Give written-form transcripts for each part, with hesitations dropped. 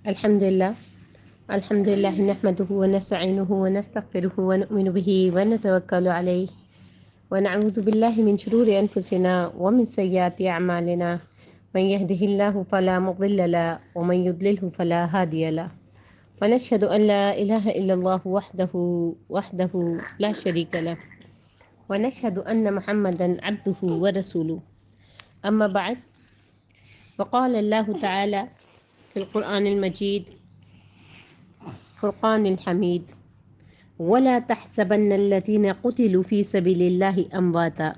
الحمد لله نحمده ونستعينه ونستغفره ونؤمن به ونتوكل عليه ونعوذ بالله من شرور أنفسنا ومن سيئات أعمالنا من يهده الله فلا مضل له ومن يضلله فلا هادي له ونشهد أن لا إله إلا الله وحده لا شريك له ونشهد أن محمدا عبده ورسوله أما بعد فقال الله تعالى في القرآن المجيد فرقان الحميد ولا تحسبن الذين قتلوا في سبيل الله أمواتا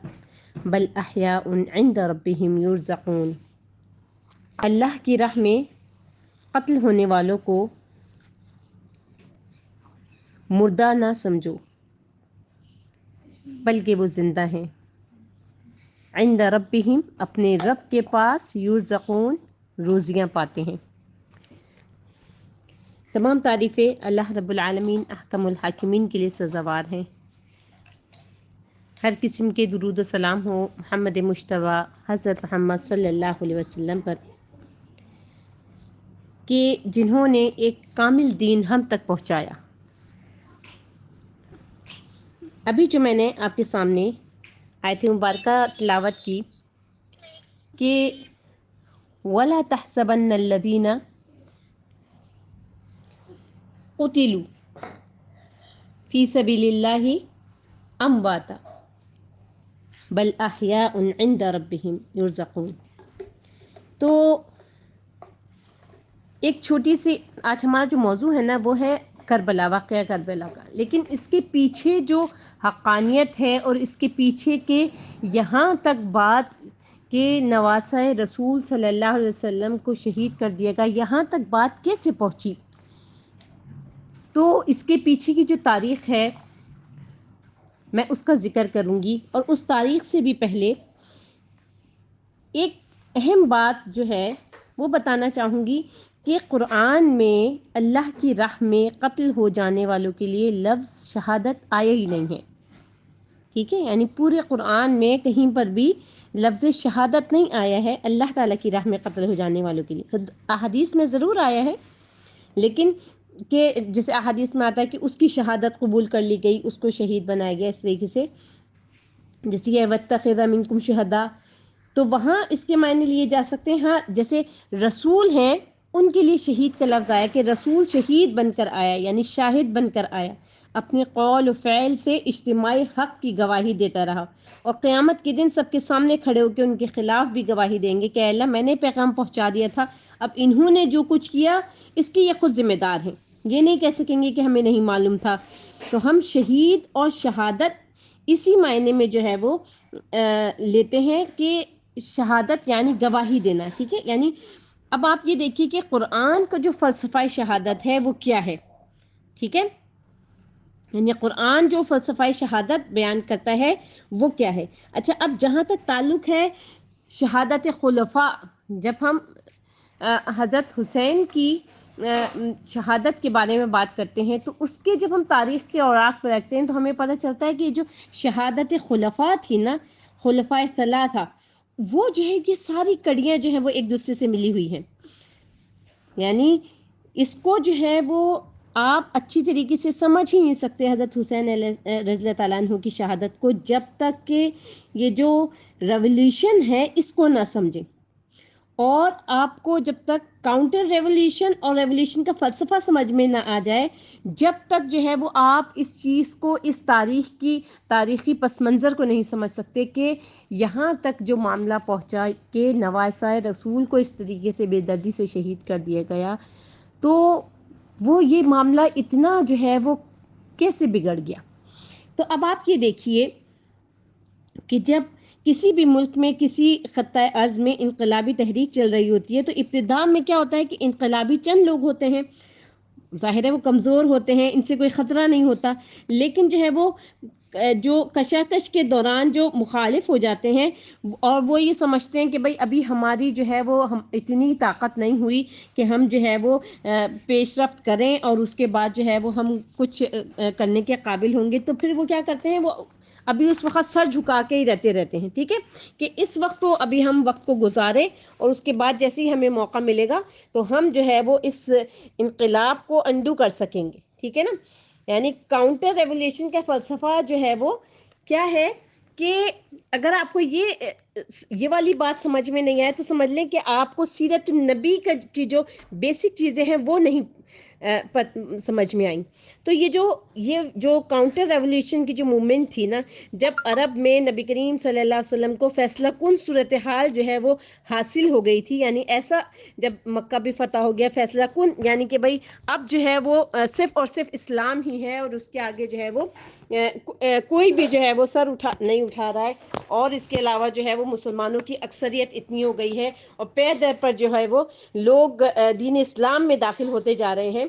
بل أحياء عند ربهم يرزقون۔ اللہ کی راہ میں قتل ہونے والوں کو مردہ نہ سمجھو بلکہ وہ زندہ ہیں، عند ربهم اپنے رب کے پاس، یرزقون روزیاں پاتے ہیں۔ تمام تعریفیں اللہ رب العالمین احکم الحاکمین کے لیے سزاوار ہیں۔ ہر قسم کے درود و سلام ہو محمد مجتبیٰ حضرت محمد صلی اللہ علیہ وسلم پر، کہ جنہوں نے ایک کامل دین ہم تک پہنچایا۔ ابھی جو میں نے آپ کے سامنے آیت مبارکہ تلاوت کی کہ وَلَا تَحْسَبَنَّ الَّذِينَ قُتِلُوا فِي سَبِيلِ اللَّهِ أَمْوَاتًا بَلْ أَحْيَاءٌ عِنْدَ رَبِّهِمْ يُرْزَقُونَ۔ تو ایک چھوٹی سی آج ہمارا جو موضوع ہے نا وہ ہے کربلا، واقعہ کربلا کا، لیکن اس کے پیچھے جو حقانیت ہے اور اس کے پیچھے کے یہاں تک بات کہ نواسہ رسول صلی اللہ علیہ وسلم کو شہید کر دیا گیا، یہاں تک بات کیسے پہنچی، تو اس کے پیچھے کی جو تاریخ ہے میں اس کا ذکر کروں گی، اور اس تاریخ سے بھی پہلے ایک اہم بات جو ہے وہ بتانا چاہوں گی کہ قرآن میں اللہ کی راہ میں قتل ہو جانے والوں کے لیے لفظ شہادت آیا ہی نہیں ہے، ٹھیک ہے، یعنی پورے قرآن میں کہیں پر بھی لفظ شہادت نہیں آیا ہے اللہ تعالیٰ کی راہ میں قتل ہو جانے والوں کے لیے۔ احادیث میں ضرور آیا ہے، لیکن کہ جیسے احادیث میں آتا ہے کہ اس کی شہادت قبول کر لی گئی، اس کو شہید بنایا گیا، اس طریقے سے جیسے کہ وَاتَّخِذَ مِنکُم شُہَدَاءَ، تو وہاں اس کے معنی لیے جا سکتے ہیں۔ ہاں، جیسے رسول ہیں ان کے لیے شہید کا لفظ آیا کہ رسول شہید بن کر آیا، یعنی شاہد بن کر آیا، اپنے قول و فعل سے اجتماعی حق کی گواہی دیتا رہا، اور قیامت کے دن سب کے سامنے کھڑے ہو کے ان کے خلاف بھی گواہی دیں گے کہ اے اللہ میں نے پیغام پہنچا دیا تھا، اب انہوں نے جو کچھ کیا اس کی یہ خود ذمہ دار ہیں، یہ نہیں کہہ سکیں گے کہ ہمیں نہیں معلوم تھا۔ تو ہم شہید اور شہادت اسی معنی میں جو ہے وہ لیتے ہیں کہ شہادت یعنی گواہی دینا، ٹھیک ہے۔ یعنی اب آپ یہ دیکھیے کہ قرآن کا جو فلسفہ شہادت ہے وہ کیا ہے، ٹھیک ہے، یعنی قرآن جو فلسفہ شہادت بیان کرتا ہے وہ کیا ہے۔ اچھا، اب جہاں تک تعلق ہے شہادت خلفاء، جب ہم حضرت حسین کی شہادت کے بارے میں بات کرتے ہیں تو اس کے جب ہم تاریخ کے اوراق پہ رکھتے ہیں تو ہمیں پتہ چلتا ہے کہ جو شہادت خلفاء تھی نا، خلفاء ثلاثہ، وہ جو ہے یہ ساری کڑیاں جو ہیں وہ ایک دوسرے سے ملی ہوئی ہیں، یعنی اس کو جو ہے وہ آپ اچھی طریقے سے سمجھ ہی نہیں سکتے حضرت حسین رضی اللہ تعالیٰ عنہ کی شہادت کو جب تک کہ یہ جو ریولیوشن ہے اس کو نہ سمجھیں، اور آپ کو جب تک کاؤنٹر ریولیوشن اور ریولیوشن کا فلسفہ سمجھ میں نہ آ جائے، جب تک جو ہے وہ آپ اس چیز کو، اس تاریخ کی تاریخی پس منظر کو نہیں سمجھ سکتے کہ یہاں تک جو معاملہ پہنچا کہ نواسہ رسول کو اس طریقے سے بے دردی سے شہید کر دیا گیا، تو وہ یہ معاملہ اتنا جو ہے وہ کیسے بگڑ گیا۔ تو اب آپ یہ دیکھیے کہ جب کسی بھی ملک میں کسی خطۂ ارض میں انقلابی تحریک چل رہی ہوتی ہے تو ابتدا میں کیا ہوتا ہے کہ انقلابی چند لوگ ہوتے ہیں، ظاہر ہے وہ کمزور ہوتے ہیں، ان سے کوئی خطرہ نہیں ہوتا، لیکن جو ہے وہ جو کشاکش کے دوران جو مخالف ہو جاتے ہیں اور وہ یہ سمجھتے ہیں کہ بھئی ابھی ہماری جو ہے وہ ہم اتنی طاقت نہیں ہوئی کہ ہم جو ہے وہ پیش رفت کریں اور اس کے بعد جو ہے وہ ہم کچھ کرنے کے قابل ہوں گے، تو پھر وہ کیا کرتے ہیں، وہ ابھی اس وقت سر جھکا کے ہی رہتے ہیں، ٹھیک ہے، کہ اس وقت تو ابھی ہم وقت کو گزاریں، اور اس کے بعد جیسے ہی ہمیں موقع ملے گا تو ہم جو ہے وہ اس انقلاب کو انڈو کر سکیں گے، ٹھیک ہے نا۔ یعنی کاؤنٹر ریولیوشن کا فلسفہ جو ہے وہ کیا ہے کہ اگر آپ کو یہ والی بات سمجھ میں نہیں آئے تو سمجھ لیں کہ آپ کو سیرت النبی کی جو بیسک چیزیں ہیں وہ نہیں سمجھ میں آئیں۔ تو یہ جو کاؤنٹر ریولیوشن کی جو موومنٹ تھی نا، جب عرب میں نبی کریم صلی اللہ علیہ وسلم کو فیصلہ کن صورتحال جو ہے وہ حاصل ہو گئی تھی، یعنی ایسا جب مکہ بھی فتح ہو گیا فیصلہ کن، یعنی کہ بھائی اب جو ہے وہ صرف اور صرف اسلام ہی ہے، اور اس کے آگے جو ہے وہ کوئی بھی جو ہے وہ سر نہیں اٹھا رہا ہے، اور اس کے علاوہ جو ہے وہ مسلمانوں کی اکثریت اتنی ہو گئی ہے، اور پے در پر جو ہے وہ لوگ دین اسلام میں داخل ہوتے جا رہے ہیں۔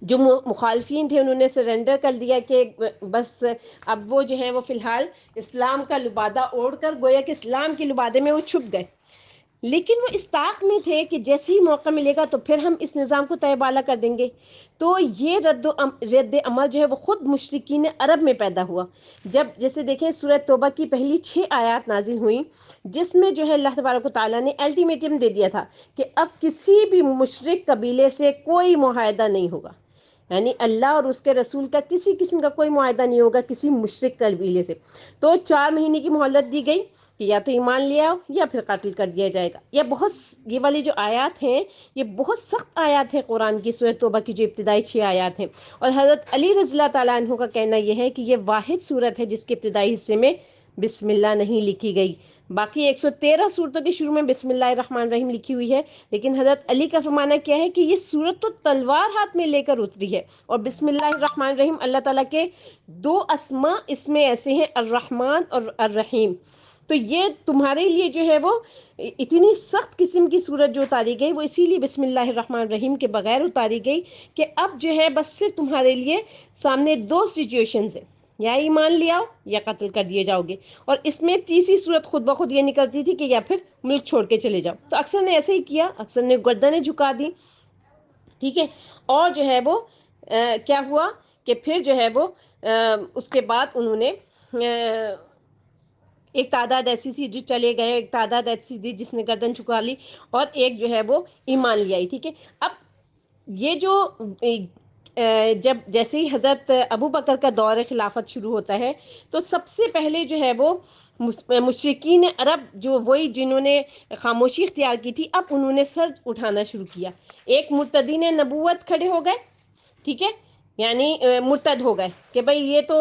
جو مخالفین تھے انہوں نے سرنڈر کر دیا کہ بس اب وہ جو ہے وہ فی الحال اسلام کا لبادہ اوڑھ کر گویا کہ اسلام کے لبادے میں وہ چھپ گئے، لیکن وہ اس طاق میں تھے کہ جیسے ہی موقع ملے گا تو پھر ہم اس نظام کو تہہ بالا کر دیں گے۔ تو یہ رد عمل جو ہے وہ خود مشرکین عرب میں پیدا ہوا، جب جیسے دیکھیں سورہ توبہ کی پہلی 6 آیات نازل ہوئیں، جس میں جو ہے اللہ تبارک و تعالیٰ نے الٹیمیٹم دے دیا تھا کہ اب کسی بھی مشرک قبیلے سے کوئی معاہدہ نہیں ہوگا، یعنی اللہ اور اس کے رسول کا کسی قسم کا کوئی معاہدہ نہیں ہوگا کسی مشرک قبیلے سے۔ تو 4 مہینے کی مہلت دی گئی کہ یا تو ایمان لے آؤ یا پھر قتل کر دیا جائے گا۔ یہ والی جو آیات ہیں یہ بہت سخت آیات ہیں قرآن کی، سورہ توبہ کی جو ابتدائی 6 آیات ہیں، اور حضرت علی رضی اللہ تعالیٰ عنہ کا کہنا یہ ہے کہ یہ واحد سورت ہے جس کے ابتدائی حصے میں بسم اللہ نہیں لکھی گئی، باقی 113 صورتوں کے شروع میں بسم اللہ الرحمن الرحیم لکھی ہوئی ہے، لیکن حضرت علی کا فرمانا کیا ہے کہ یہ سورت تو تلوار ہاتھ میں لے کر اتری ہے، اور بسم اللہ الرحمن الرحیم اللہ تعالیٰ کے 2 اسماء اس میں ایسے ہیں، الرحمن اور الرحیم۔ تو یہ تمہارے لیے جو ہے وہ اتنی سخت قسم کی صورت جو اتاری گئی وہ اسی لیے بسم اللہ الرحمن الرحیم کے بغیر اتاری گئی کہ اب جو ہے بس صرف تمہارے لیے سامنے 2 سچویشنز ہیں، یا ایمان لے آؤ یا قتل کر دیے جاؤ گے، اور اس میں تیسری صورت خود بخود یہ نکلتی تھی کہ یا پھر ملک چھوڑ کے چلے جاؤ۔ تو اکثر نے ایسے ہی کیا، اکثر نے گردنیں جھکا دی، ٹھیک ہے، اور جو ہے وہ کیا ہوا کہ پھر جو ہے وہ اس کے بعد انہوں نے ایک تعداد ایسی تھی جو چلے گئے، ایک تعداد ایسی تھی جس نے گردن جھکا لی، اور ایک جو ہے وہ ایمان لے آئی، ٹھیک ہے۔ اب یہ جو جب جیسے ہی حضرت ابو بکر کا دور خلافت شروع ہوتا ہے تو سب سے پہلے جو ہے وہ مشرکین عرب جو وہی جنہوں نے خاموشی اختیار کی تھی، اب انہوں نے سر اٹھانا شروع کیا، ایک مرتدین نبوت کھڑے ہو گئے، ٹھیک ہے، یعنی مرتد ہو گئے کہ بھئی یہ تو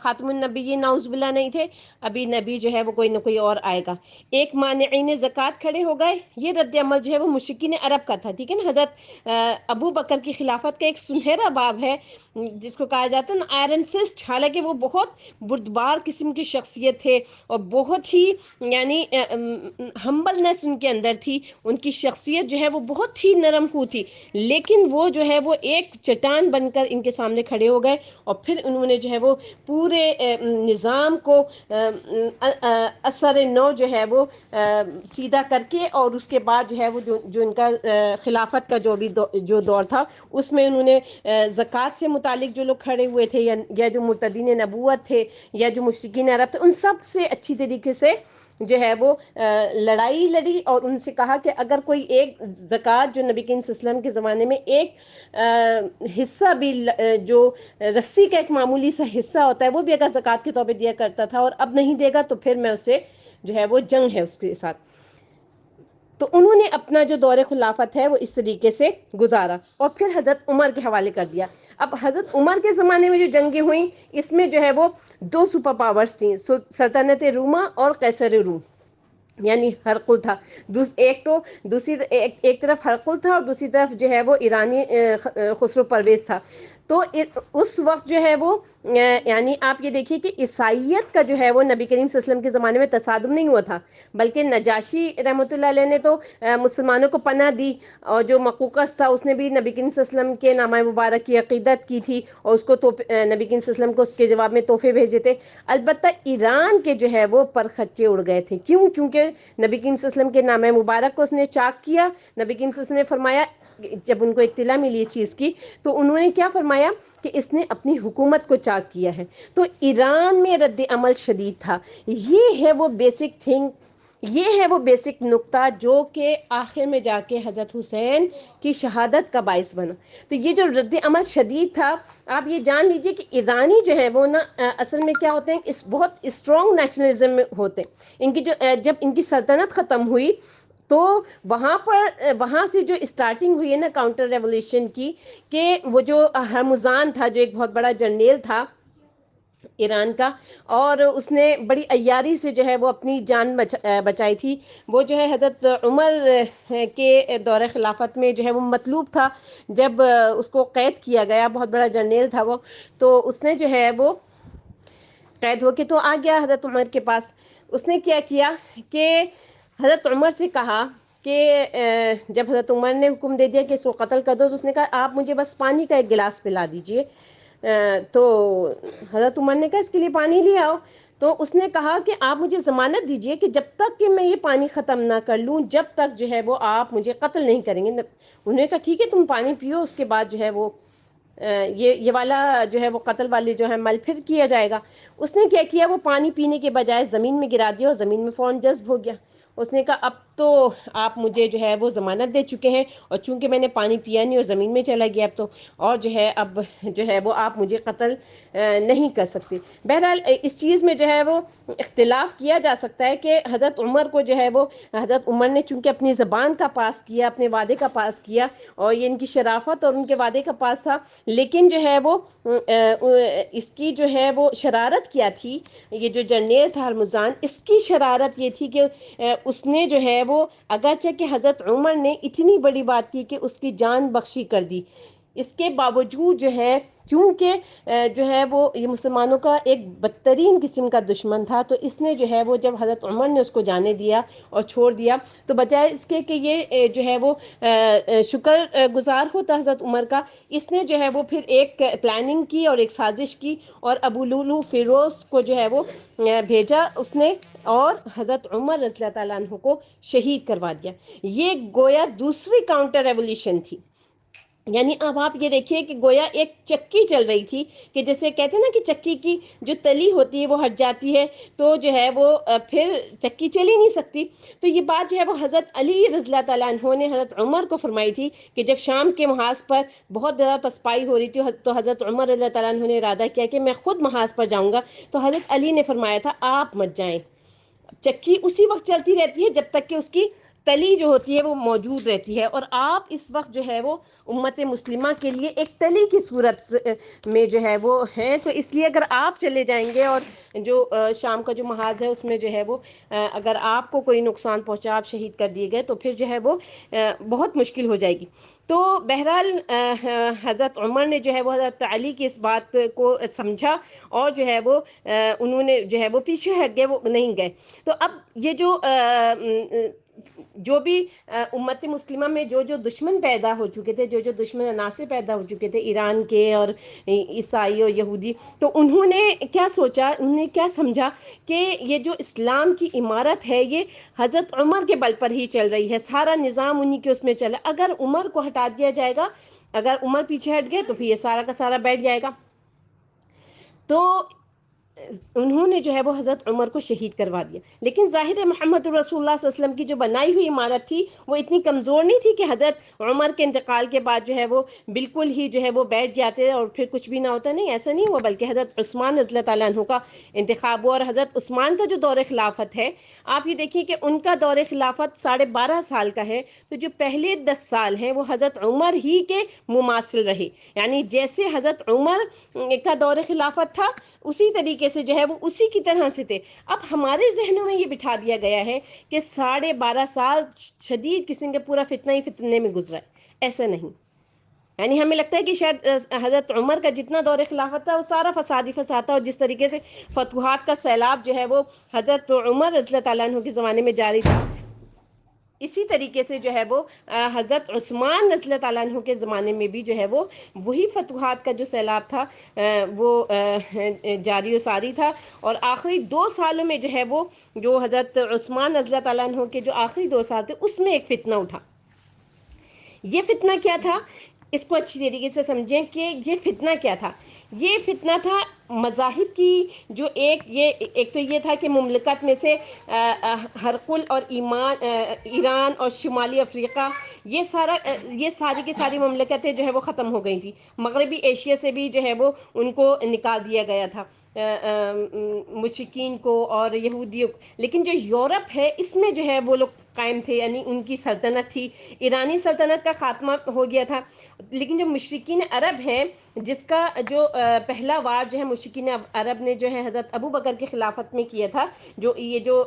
خاتم النبیین نعوذ باللہ نہیں تھے، ابھی نبی جو ہے وہ کوئی نہ کوئی اور آئے گا۔ ایک مانعین زکوٰۃ کھڑے ہو گئے، یہ رد عمل جو ہے وہ مشرکین عرب کا تھا، ٹھیک ہے نا۔ حضرت ابو بکر کی خلافت کا ایک سنہرا باب ہے جس کو کہا جاتا ہے نا آئرن فسٹ، حالانکہ وہ بہت بردبار قسم کی شخصیت تھے اور بہت ہی یعنی ہمبلنس ان کے اندر تھی، ان کی شخصیت جو ہے وہ بہت ہی نرم خو تھی، لیکن وہ جو ہے وہ ایک چٹان بن کر ان کے سامنے کھڑے ہو گئے، اور پھر انہوں نے جو ہے وہ پورے نظام کو اثر نو جو ہے وہ سیدھا کر کے، اور اس کے بعد جو ہے وہ جو ان کا خلافت کا جو دور تھا اس میں انہوں نے زکوٰۃ سے متعلق جو لوگ کھڑے ہوئے تھے یا جو مرتدین نبوت تھے یا جو مشرکین عرب تھے، ان سب سے اچھی طریقے سے جو ہے وہ لڑائی لڑی، اور ان سے کہا کہ اگر کوئی ایک زکوٰۃ جو نبی کریم صلی اللہ علیہ وسلم کے زمانے میں ایک حصہ بھی جو رسی کا ایک معمولی سا حصہ ہوتا ہے وہ بھی اگر زکوٰۃ کے طور پہ دیا کرتا تھا اور اب نہیں دے گا تو پھر میں اسے جو ہے وہ جنگ ہے اس کے ساتھ۔ تو انہوں نے اپنا جو دور خلافت ہے وہ اس طریقے سے گزارا، اور پھر حضرت عمر کے حوالے کر دیا۔ اب حضرت عمر کے زمانے میں جو جنگیں ہوئیں اس میں جو ہے وہ 2 سپر پاورز تھیں، سلطنت روما اور قیصر روم، یعنی ہرقل تھا ایک، تو ایک طرف ہرقل تھا اور دوسری طرف جو ہے وہ ایرانی خسرو پرویز تھا۔ تو اس وقت جو ہے وہ یعنی آپ یہ دیکھیے کہ عیسائیت کا جو ہے وہ نبی کریم صلی اللہ علیہ وسلم کے زمانے میں تصادم نہیں ہوا تھا، بلکہ نجاشی رحمۃ اللہ علیہ نے تو مسلمانوں کو پناہ دی، اور جو مقوقس تھا اس نے بھی نبی کریم صلی اللہ علیہ وسلم کے نامہ مبارک کی عقیدت کی تھی، اور اس کو نبی کریم صلی اللہ علیہ وسلم کو اس کے جواب میں تحفے بھیجے تھے۔ البتہ ایران کے جو ہے وہ پر خچے اڑ گئے تھے، کیونکہ نبی کریم صلی اللہ علیہ وسلم کے نامہ مبارک کو اس نے چاک کیا۔ نبی کریم صلی اللہ علیہ وسلم نے فرمایا، جب ان کو اطلاع ملی اس چیز کی تو انہوں نے کیا فرمایا کہ اس نے اپنی حکومت کو چاک اسٹارٹ کیا ہے. تو ایران میں رد عمل شدید تھا. یہ ہے وہ بیسک تھنگ، یہ ہے وہ بیسک نقطہ جو کہ آخر میں جا کے حضرت حسین کی شہادت کا باعث بنا. تو یہ جو رد عمل شدید تھا، آپ یہ جان لیجئے کہ ایرانی جو ہے وہ نا اصل میں کیا ہوتے ہیں، اس بہت اسٹرانگ نیشنلزم میں ہوتے ہیں. ان کی جو جب ان کی سلطنت ختم ہوئی تو وہاں سے جو اسٹارٹنگ ہوئی ہے نا کاؤنٹر ریولیوشن کی، کہ وہ جو ہرمزان تھا جو ایک بہت بڑا جرنیل تھا ایران کا، اور اس نے بڑی عیاری سے جو ہے وہ اپنی جان بچائی تھی. وہ جو ہے حضرت عمر کے دور خلافت میں جو ہے وہ مطلوب تھا. جب اس کو قید کیا گیا، بہت بڑا جرنیل تھا وہ، تو اس نے جو ہے وہ قید ہو کے تو آ گیا حضرت عمر کے پاس. اس نے کیا کیا کہ حضرت عمر سے کہا کہ جب حضرت عمر نے حکم دے دیا کہ اس کو قتل کر دو، تو اس نے کہا آپ مجھے بس پانی کا ایک گلاس پلا دیجئے. تو حضرت عمر نے کہا اس کے لیے پانی لے آؤ. تو اس نے کہا کہ آپ مجھے ضمانت دیجئے کہ جب تک کہ میں یہ پانی ختم نہ کر لوں، جب تک جو ہے وہ آپ مجھے قتل نہیں کریں گے. انہوں نے کہا ٹھیک ہے تم پانی پیو، اس کے بعد جو ہے وہ یہ والا جو ہے وہ قتل والے جو ہے عمل پھر کیا جائے گا. اس نے کیا کیا، وہ پانی پینے کے بجائے زمین میں گرا دیا، اور زمین میں فوراً جذب ہو گیا. اس نے کہا اب تو آپ مجھے جو ہے وہ ضمانت دے چکے ہیں، اور چونکہ میں نے پانی پیا نہیں اور زمین میں چلا گیا اب تو، اور جو ہے اب جو ہے وہ آپ مجھے قتل نہیں کر سکتے. بہرحال اس چیز میں جو ہے وہ اختلاف کیا جا سکتا ہے کہ حضرت عمر کو جو ہے وہ، حضرت عمر نے چونکہ اپنی زبان کا پاس کیا، اپنے وعدے کا پاس کیا، اور یہ ان کی شرافت اور ان کے وعدے کا پاس تھا. لیکن جو ہے وہ اس کی جو ہے وہ شرارت کیا تھی، یہ جو جرنیل تھا ہرمزان، اس کی شرارت یہ تھی کہ اس نے جو ہے وہ اگرچہ کہ حضرت عمر نے اتنی بڑی بات کی کہ اس کی جان بخشی کر دی، اس کے باوجود جو ہے چونکہ جو ہے وہ یہ مسلمانوں کا ایک بدترین قسم کا دشمن تھا، تو اس نے جو ہے وہ جب حضرت عمر نے اس کو جانے دیا اور چھوڑ دیا، تو بجائے اس کے کہ یہ جو ہے وہ شکر گزار ہوتا حضرت عمر کا، اس نے جو ہے وہ پھر ایک پلاننگ کی اور ایک سازش کی، اور ابو لولو فیروز کو جو ہے وہ بھیجا اس نے، اور حضرت عمر رضی اللہ تعالیٰ عنہ کو شہید کروا دیا. یہ گویا دوسری کاؤنٹر ریولیوشن تھی. یعنی اب آپ یہ دیکھیے کہ گویا ایک چکی چل رہی تھی، کہ جیسے کہتے ہیں نا کہ چکی کی جو تلی ہوتی ہے وہ ہٹ جاتی ہے تو جو ہے وہ پھر چکی چل ہی نہیں سکتی. تو یہ بات جو ہے وہ حضرت علی رضی اللہ تعالیٰ عنہ نے حضرت عمر کو فرمائی تھی، کہ جب شام کے محاذ پر بہت زیادہ پسپائی ہو رہی تھی تو حضرت عمر رضی اللہ تعالیٰ عنہ نے ارادہ کیا کہ میں خود محاذ پر جاؤں گا. تو حضرت علی نے فرمایا تھا آپ مت جائیں، چکی اسی وقت چلتی رہتی ہے جب تک کہ اس کی تلی جو ہوتی ہے وہ موجود رہتی ہے، اور آپ اس وقت جو ہے وہ امت مسلمہ کے لیے ایک تلی کی صورت میں جو ہے وہ ہے. تو اس لیے اگر آپ چلے جائیں گے اور جو شام کا جو محاذ ہے اس میں جو ہے وہ اگر آپ کو کوئی نقصان پہنچا، آپ شہید کر دیے گئے، تو پھر جو ہے وہ بہت مشکل ہو جائے گی. تو بہرحال حضرت عمر نے جو ہے وہ حضرت علی کی اس بات کو سمجھا، اور جو ہے وہ انہوں نے جو ہے وہ پیچھے ہٹ گئے، وہ نہیں گئے. تو اب یہ جو بھی امت مسلمہ میں جو دشمن پیدا ہو چکے تھے، جو دشمن عناصر پیدا ہو چکے تھے ایران کے اور عیسائی اور یہودی، تو انہوں نے کیا سوچا، انہوں نے کیا سمجھا کہ یہ جو اسلام کی عمارت ہے یہ حضرت عمر کے بل پر ہی چل رہی ہے، سارا نظام انہی کے اس میں چلا. اگر عمر کو ہٹا دیا جائے گا، اگر عمر پیچھے ہٹ گئے تو پھر یہ سارا کا سارا بیٹھ جائے گا. تو انہوں نے جو ہے وہ حضرت عمر کو شہید کروا دیا. لیکن ظاہر محمد رسول اللہ صلی اللہ علیہ وسلم کی جو بنائی ہوئی عمارت تھی وہ اتنی کمزور نہیں تھی کہ حضرت عمر کے انتقال کے بعد جو ہے وہ بالکل ہی جو ہے وہ بیٹھ جاتے اور پھر کچھ بھی نہ ہوتا. نہیں، ایسا نہیں ہوا، بلکہ حضرت عثمان رضی اللہ تعالیٰ عنہ کا انتخاب ہوا، اور حضرت عثمان کا جو دور خلافت ہے، آپ یہ دیکھیں کہ ان کا دور خلافت 12.5 سال کا ہے. تو جو پہلے 10 سال ہیں وہ حضرت عمر ہی کے مماثل رہے. یعنی جیسے حضرت عمر کا دور خلافت تھا، اسی طریقے سے جو ہے وہ اسی کی طرح سے تھے. اب ہمارے ذہنوں میں یہ بٹھا دیا گیا ہے کہ 12.5 سال شدید قسم کے پورا فتنہ ہی فتنے میں گزرا ہے. ایسا نہیں. یعنی ہمیں لگتا ہے کہ شاید حضرت عمر کا جتنا دور خلافت تھا وہ سارا فساد ہی فساد تھا، اور جس طریقے سے فتوحات کا سیلاب جو ہے وہ حضرت عمر رضی اللہ تعالیٰ عنہ کے زمانے میں جاری تھا، اسی طریقے سے جو ہے وہ حضرت عثمان رضی اللہ تعالیٰ عنہ کے زمانے میں بھی جو ہے وہ وہی فتوحات کا جو سیلاب تھا وہ جاری و ساری تھا. اور آخری 2 سالوں میں جو ہے وہ جو حضرت عثمان رضی اللہ تعالیٰ عنہ کے جو آخری 2 سال تھے اس میں ایک فتنہ اٹھا. یہ فتنہ کیا تھا، اس کو اچھی طریقے سے سمجھیں کہ یہ فتنہ کیا تھا. یہ فتنہ تھا مذاہب کی جو ایک تو یہ تھا کہ مملکت میں سے ہرقل اور ایران اور شمالی افریقہ یہ ساری کی ساری مملکتیں جو ہے وہ ختم ہو گئی تھی. مغربی ایشیا سے بھی جو ہے وہ ان کو نکال دیا گیا تھا مشرکین کو اور یہودیوں کو. لیکن جو یورپ ہے اس میں جو ہے وہ لوگ قائم تھے، یعنی ان کی سلطنت تھی. ایرانی سلطنت کا خاتمہ ہو گیا تھا. لیکن جو مشرکین عرب ہیں، جس کا جو پہلا وار جو ہے مشرکین عرب نے جو ہے حضرت ابو بکر کی خلافت میں کیا تھا، جو یہ جو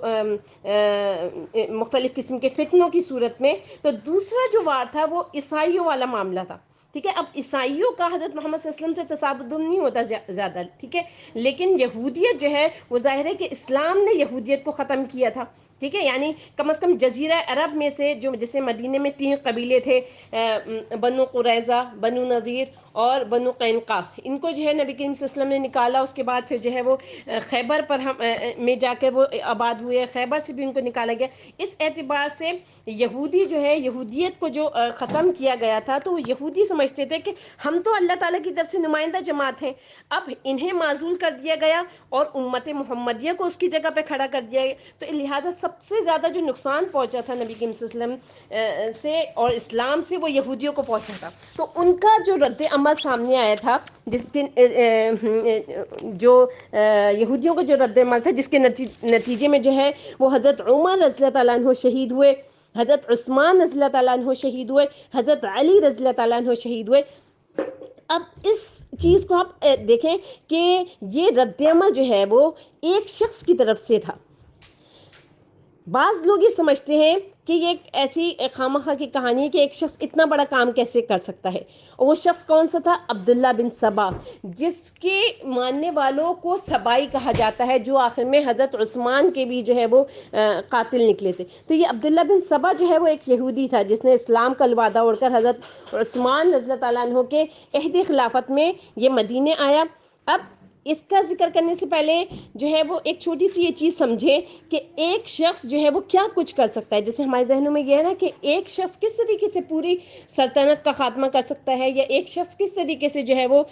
مختلف قسم کے فتنوں کی صورت میں. تو دوسرا جو وار تھا وہ عیسائیوں والا معاملہ تھا. ٹھیک ہے، اب عیسائیوں کا حضرت محمد صلی اللہ علیہ وسلم سے تصادم نہیں ہوتا زیادہ، ٹھیک ہے، لیکن یہودیت جو ہے وہ ظاہر ہے کہ اسلام نے یہودیت کو ختم کیا تھا. ٹھیک ہے، یعنی کم از کم جزیرہ عرب میں سے جیسے مدینے میں 3 قبیلے تھے، بنو قریظہ، بنو نذیر اور بنو قینقاع، ان کو جو ہے نبی کریم صلی اللہ علیہ وسلم نے نکالا. اس کے بعد پھر جو ہے وہ خیبر پر میں جا کے وہ آباد ہوئے، خیبر سے بھی ان کو نکالا گیا. اس اعتبار سے یہودی جو ہے یہودیت کو جو ختم کیا گیا تھا، تو وہ یہودی سمجھتے تھے کہ ہم تو اللہ تعالیٰ کی طرف سے نمائندہ جماعت ہیں، اب انہیں معزول کر دیا گیا اور امت محمدیہ کو اس کی جگہ پہ کھڑا کر دیا گیا. تو لہٰذا سب سے زیادہ جو نقصان پہنچا تھا نبی کریم صلی اللہ علیہ وسلم سے اور اسلام سے، وہ یہودیوں کو پہنچا تھا. تو ان کا جو رد عمل سامنے آیا تھا، جس کے جو یہودیوں کا جو رد عمل تھا، جس کے نتیجے میں جو ہے وہ حضرت عمر رضی اللہ تعالیٰ عنہ شہید ہوئے، حضرت عثمان رضی اللہ تعالیٰ عنہ شہید ہوئے، حضرت علی رضی اللہ تعالیٰ عنہ شہید ہوئے. اب اس چیز کو آپ دیکھیں کہ یہ رد عمل جو ہے وہ ایک شخص کی طرف سے تھا. بعض لوگ یہ سمجھتے ہیں کہ یہ ایک ایسی خامخواہ کی کہانی ہے کہ ایک شخص اتنا بڑا کام کیسے کر سکتا ہے. اور وہ شخص کون سا تھا؟ عبداللہ بن سبا، جس کے ماننے والوں کو سبائی کہا جاتا ہے، جو آخر میں حضرت عثمان کے بھی جو ہے وہ قاتل نکلے تھے. تو یہ عبداللہ بن سبا جو ہے وہ ایک یہودی تھا، جس نے اسلام کا لبادہ اوڑھ کر حضرت عثمان رضی اللہ تعالیٰ عنہ کے عہد خلافت میں یہ مدینے آیا. اب اس کا ذکر کرنے سے پہلے جو ہے وہ ایک چھوٹی سی یہ چیز سمجھیں کہ ایک شخص جو ہے وہ کیا کچھ کر سکتا ہے. جیسے ہمارے ذہنوں میں یہ ہے نا کہ ایک شخص کس طریقے سے پوری سلطنت کا خاتمہ کر سکتا ہے، یا ایک شخص کس طریقے سے جو ہے وہ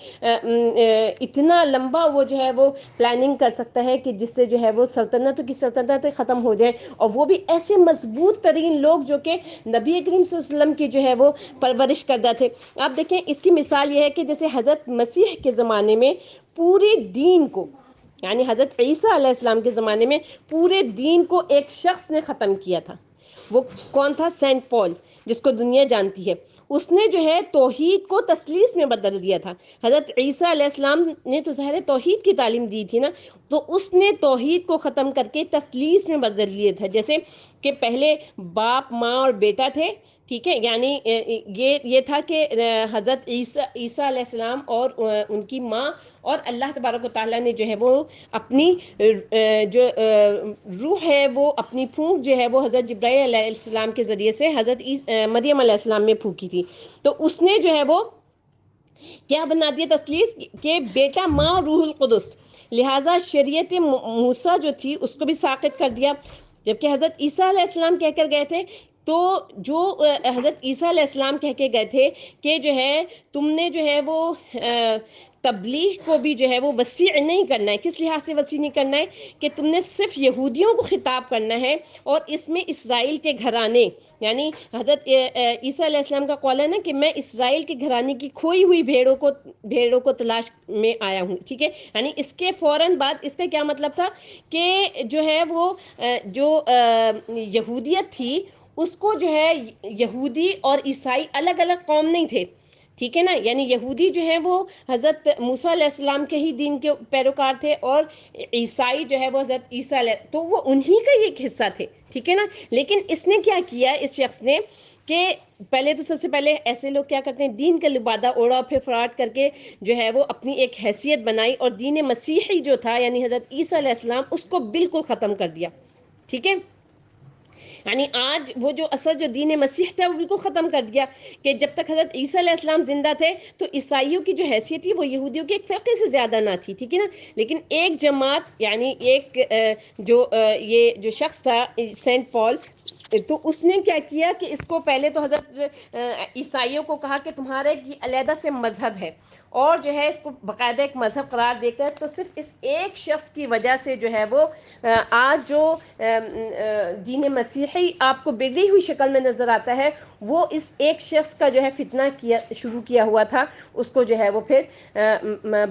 اتنا لمبا وہ جو ہے وہ پلاننگ کر سکتا ہے کہ جس سے جو ہے وہ سلطنتوں کی سلطنتیں ختم ہو جائیں، اور وہ بھی ایسے مضبوط ترین لوگ جو کہ نبی کریم صلی اللہ علیہ وسلم کی جو ہے وہ پرورش کردہ تھے. آپ دیکھیں اس کی مثال یہ ہے کہ جیسے حضرت مسیح کے زمانے میں پورے دین کو، یعنی حضرت عیسیٰ علیہ السلام کے زمانے میں پورے دین کو ایک شخص نے ختم کیا تھا. وہ کون تھا؟ سینٹ پال، جس کو دنیا جانتی ہے. اس نے جو ہے توحید کو تثلیث میں بدل دیا تھا. حضرت عیسیٰ علیہ السلام نے تو ظاہر توحید کی تعلیم دی تھی نا، تو اس نے توحید کو ختم کر کے تثلیث میں بدل دیا تھا. جیسے کہ پہلے باپ، ماں اور بیٹا تھے، ٹھیک ہے، یعنی یہ تھا کہ حضرت عیسیٰ علیہ السلام اور ان کی ماں اور اللہ تبارک و تعالیٰ نے جو ہے وہ اپنی جو روح ہے وہ اپنی پھونک جو ہے وہ حضرت جبرائیل علیہ السلام کے ذریعے سے حضرت مریم علیہ السلام میں پھونکی تھی. تو اس نے جو ہے وہ کیا بنا دیا تثلیث کہ بیٹا، ماں، روح القدس. لہٰذا شریعت موسیٰ جو تھی اس کو بھی ساقط کر دیا. جبکہ حضرت عیسیٰ علیہ السلام کہہ کر گئے تھے، تو جو حضرت عیسیٰ علیہ السلام کہہ کے گئے تھے کہ جو ہے تم نے جو ہے وہ تبلیغ کو بھی جو ہے وہ وسیع نہیں کرنا ہے. کس لحاظ سے وسیع نہیں کرنا ہے؟ کہ تم نے صرف یہودیوں کو خطاب کرنا ہے، اور اس میں اسرائیل کے گھرانے، یعنی حضرت عیسیٰ علیہ السلام کا قول ہے نا کہ میں اسرائیل کے گھرانے کی کھوئی ہوئی بھیڑوں کو تلاش میں آیا ہوں. ٹھیک ہے، یعنی اس کے فوراً بعد اس کا کیا مطلب تھا کہ جو ہے وہ جو یہودیت تھی اس کو جو ہے یہودی اور عیسائی الگ الگ قوم نہیں تھے. ٹھیک ہے نا، یعنی یہودی جو ہے وہ حضرت موسیٰ علیہ السلام کے ہی دین کے پیروکار تھے، اور عیسائی جو ہے وہ حضرت عیسیٰ علیہ، تو وہ انہی کا ایک حصہ تھے. ٹھیک ہے نا. لیکن اس نے کیا کیا، اس شخص نے، کہ پہلے تو سب سے پہلے ایسے لوگ کیا کرتے ہیں، دین کا لبادہ اوڑھا، پھر فراڈ کر کے جو ہے وہ اپنی ایک حیثیت بنائی، اور دین مسیحی جو تھا یعنی حضرت عیسیٰ علیہ السلام، اس کو بالکل ختم کر دیا. ٹھیک ہے، یعنی آج وہ جو اصل جو دین مسیح تھا وہ بالکل ختم کر دیا، کہ جب تک حضرت عیسیٰ علیہ السلام زندہ تھے تو عیسائیوں کی جو حیثیت تھی وہ یہودیوں کے ایک فرقے سے زیادہ نہ تھی. ٹھیک ہے نا. لیکن ایک جماعت، یعنی ایک یہ جو شخص تھا سینٹ پال، تو اس نے کیا کیا کہ اس کو پہلے تو حضرت عیسائیوں کو کہا کہ تمہارا ایک علیحدہ سے مذہب ہے، اور جو ہے اس کو باقاعدہ ایک مذہب قرار دے کر، تو صرف اس ایک شخص کی وجہ سے جو ہے وہ آج جو دین مسیحی آپ کو بگڑی ہوئی شکل میں نظر آتا ہے، وہ اس ایک شخص کا جو ہے فتنہ شروع کیا ہوا تھا، اس کو جو ہے وہ پھر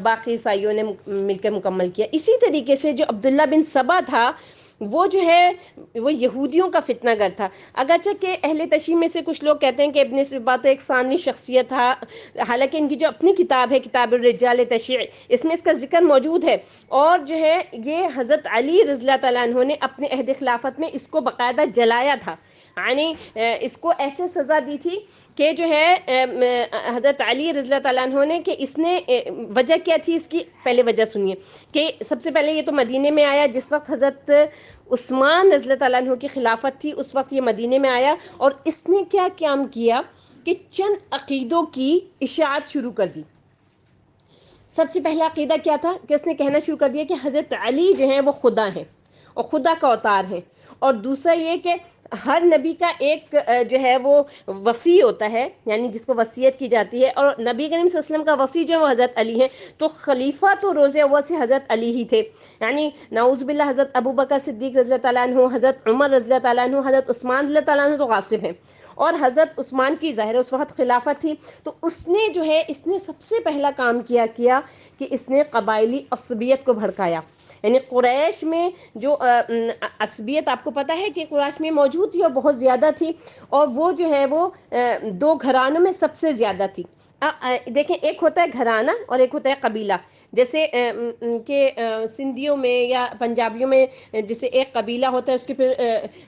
باقی عیسائیوں نے مل کر مکمل کیا۔ اسی طریقے سے جو عبداللہ بن سبا تھا، وہ جو ہے وہ یہودیوں کا فتنہ گر تھا، اگرچہ کہ اہل تشیع میں سے کچھ لوگ کہتے ہیں کہ ابن سبا تو ایک ثانی شخصیت تھا، حالانکہ ان کی جو اپنی کتاب ہے کتاب الرجال تشیع، اس میں اس کا ذکر موجود ہے، اور جو ہے یہ حضرت علی رضی اللہ تعالیٰ عنہ نے اپنے عہد خلافت میں اس کو باقاعدہ جلایا تھا، یعنی اس کو ایسے سزا دی تھی کہ جو ہے حضرت علی رضی اللہ تعالیٰ عنہ نے، کہ اس نے وجہ کیا تھی اس کی، پہلے وجہ سنیے کہ سب سے پہلے یہ تو مدینے میں آیا جس وقت حضرت عثمان رضی اللہ تعالیٰ عنہ کی خلافت تھی، اس وقت یہ مدینے میں آیا، اور اس نے کیا کام کیا کہ چند عقیدوں کی اشاعت شروع کر دی۔ سب سے پہلا عقیدہ کیا تھا کہ اس نے کہنا شروع کر دیا کہ حضرت علی جو ہیں وہ خدا ہیں اور خدا کا اوتار ہیں، اور دوسرا یہ کہ ہر نبی کا ایک جو ہے وہ وصی ہوتا ہے، یعنی جس کو وصیت کی جاتی ہے، اور نبی کریم صلی اللہ علیہ وسلم کا وصی جو ہے وہ حضرت علی ہیں، تو خلیفہ تو روز اول سے حضرت علی ہی تھے، یعنی نعوذ باللہ حضرت ابو بکر صدیق رضی اللہ تعالیٰ عنہ، حضرت عمر رضی اللہ تعالیٰ عنہ، حضرت عثمان رضی اللہ تعالیٰ عنہ تو غاصب ہیں، اور حضرت عثمان کی ظاہر اس وقت خلافت تھی، تو اس نے جو ہے اس نے سب سے پہلا کام کیا کہ اس نے قبائلی عصبیت کو بھڑکایا، یعنی قریش میں جو عصبیت آپ کو پتہ ہے کہ قریش میں موجود تھی اور بہت زیادہ تھی، اور وہ جو ہے وہ دو گھرانوں میں سب سے زیادہ تھی۔ دیکھیں، ایک ہوتا ہے گھرانہ اور ایک ہوتا ہے قبیلہ، جیسے کہ سندھیوں میں یا پنجابیوں میں جیسے ایک قبیلہ ہوتا ہے، اس کے پھر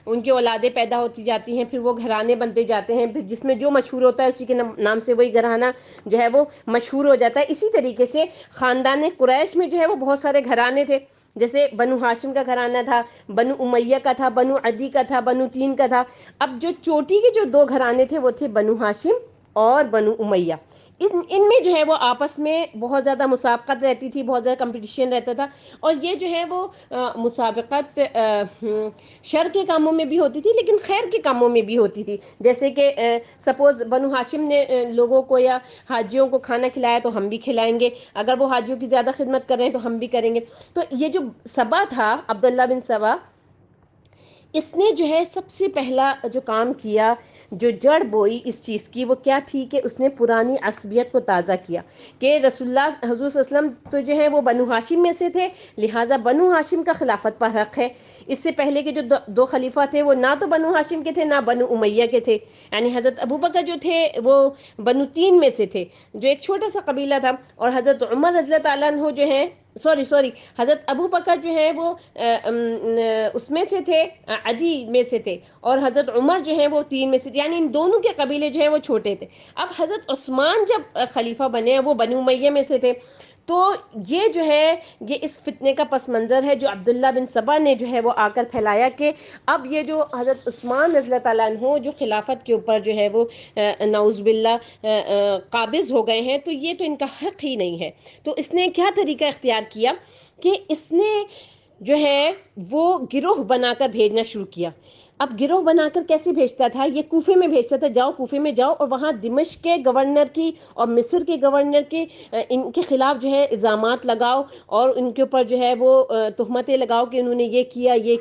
ان کی اولادیں پیدا ہوتی جاتی ہیں، پھر وہ گھرانے بنتے جاتے ہیں، پھر جس میں جو مشہور ہوتا ہے اسی کے نام سے وہی گھرانہ جو ہے وہ مشہور ہو جاتا ہے۔ اسی طریقے سے خاندان قریش میں جو ہے وہ بہت سارے گھرانے تھے، جیسے بنو ہاشم کا گھرانہ تھا، بنو امیہ کا تھا، بنو عدی کا تھا، بنو تین کا تھا۔ اب جو چوٹی کے جو دو گھرانے تھے وہ تھے بنو ہاشم اور بنو امیہ، ان میں جو ہے وہ آپس میں بہت زیادہ مسابقت رہتی تھی، بہت زیادہ کمپٹیشن رہتا تھا، اور یہ جو ہے وہ مسابقت شر کے کاموں میں بھی ہوتی تھی لیکن خیر کے کاموں میں بھی ہوتی تھی، جیسے کہ سپوز بنو ہاشم نے لوگوں کو یا حاجیوں کو کھانا کھلایا تو ہم بھی کھلائیں گے، اگر وہ حاجیوں کی زیادہ خدمت کر رہے ہیں تو ہم بھی کریں گے۔ تو یہ جو سبا تھا، عبداللہ بن سبا، اس نے جو ہے سب سے پہلا جو کام کیا، جو جڑ بوئی اس چیز کی، وہ کیا تھی کہ اس نے پرانی عصبیت کو تازہ کیا، کہ رسول اللہ حضور صلی اللہ علیہ وسلم تو جو ہے وہ بنو ہاشم میں سے تھے، لہٰذا بنو ہاشم کا خلافت پر حق ہے۔ اس سے پہلے کے جو دو خلیفہ تھے وہ نہ تو بنو ہاشم کے تھے نہ بنو امیہ کے تھے، یعنی حضرت ابو بکر جو تھے وہ بنو تین میں سے تھے، جو ایک چھوٹا سا قبیلہ تھا، اور حضرت عمر رضی اللہ تعالیٰ عنہ جو ہیں سوری حضرت ابو بکر جو ہے وہ اس میں سے تھے، عدی میں سے تھے، اور حضرت عمر جو ہے وہ تین میں سے تھے، یعنی ان دونوں کے قبیلے جو ہیں وہ چھوٹے تھے۔ اب حضرت عثمان جب خلیفہ بنے وہ بنو امیہ میں سے تھے، تو یہ جو ہے یہ اس فتنے کا پس منظر ہے جو عبداللہ بن سبا نے جو ہے وہ آ کر پھیلایا، کہ اب یہ جو حضرت عثمان رضی اللہ تعالیٰ عنہ جو خلافت کے اوپر جو ہے وہ نعوذ باللہ قابض ہو گئے ہیں، تو یہ تو ان کا حق ہی نہیں ہے۔ تو اس نے کیا طریقہ اختیار کیا کہ اس نے جو ہے وہ گروہ بنا کر بھیجنا شروع کیا۔ اب گروہ بنا کر کیسے بھیجتا تھا؟ یہ کوفے میں بھیجتا تھا، جاؤ کوفے میں جاؤ اور وہاں دمشق کے گورنر کی اور مصر کے گورنر کے ان کے خلاف جو ہے الزامات لگاؤ، اور ان کے اوپر جو ہے وہ تہمتیں لگاؤ کہ انہوں نے یہ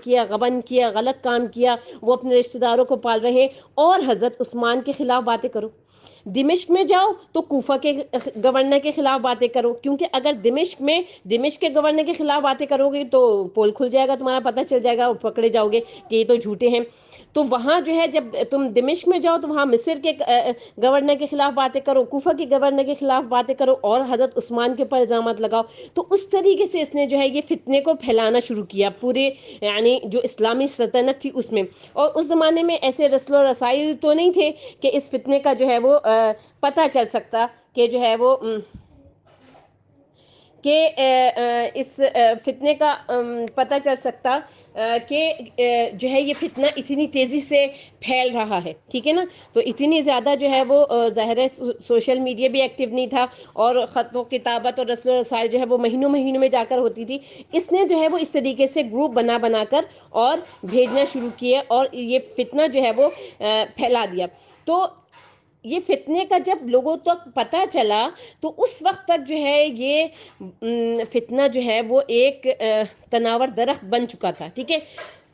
کیا غبن کیا، غلط کام کیا، وہ اپنے رشتہ داروں کو پال رہے ہیں، اور حضرت عثمان کے خلاف باتیں کرو۔ دمشق میں جاؤ تو کوفہ کے گورنر کے خلاف باتیں کرو، کیونکہ اگر دمشق کے گورنر کے خلاف باتیں کرو گے تو پول کھل جائے گا، تمہارا پتہ چل جائے گا، وہ پکڑے جاؤ گے کہ یہ تو جھوٹے ہیں۔ تو وہاں جو ہے جب تم دمشق میں جاؤ تو وہاں مصر کے گورنر کے خلاف باتیں کرو، کوفہ کے گورنر کے خلاف باتیں کرو، اور حضرت عثمان کے اوپر الزامات لگاؤ۔ تو اس طریقے سے اس نے جو ہے یہ فتنے کو پھیلانا شروع کیا پورے، یعنی جو اسلامی سلطنت تھی اس میں۔ اور اس زمانے میں ایسے رسل و رسائل تو نہیں تھے کہ اس فتنے کا جو ہے وہ پتہ چل سکتا کہ جو ہے وہ کہ اس فتنے کا پتہ چل سکتا کہ جو ہے یہ فتنہ اتنی تیزی سے پھیل رہا ہے، ٹھیک ہے نا. تو اتنی زیادہ جو ہے وہ ظاہر ہے سوشل میڈیا بھی ایکٹیو نہیں تھا، اور خط و کتابت اور رسل و رسائل جو ہے وہ مہینوں مہینوں میں جا کر ہوتی تھی. اس نے جو ہے وہ اس طریقے سے گروپ بنا بنا کر اور بھیجنا شروع کیے، اور یہ فتنہ جو ہے وہ پھیلا دیا. تو یہ فتنے کا جب لوگوں تک پتہ چلا تو اس وقت تک جو ہے یہ فتنہ جو ہے وہ ایک تناور درخت بن چکا تھا، ٹھیک ہے.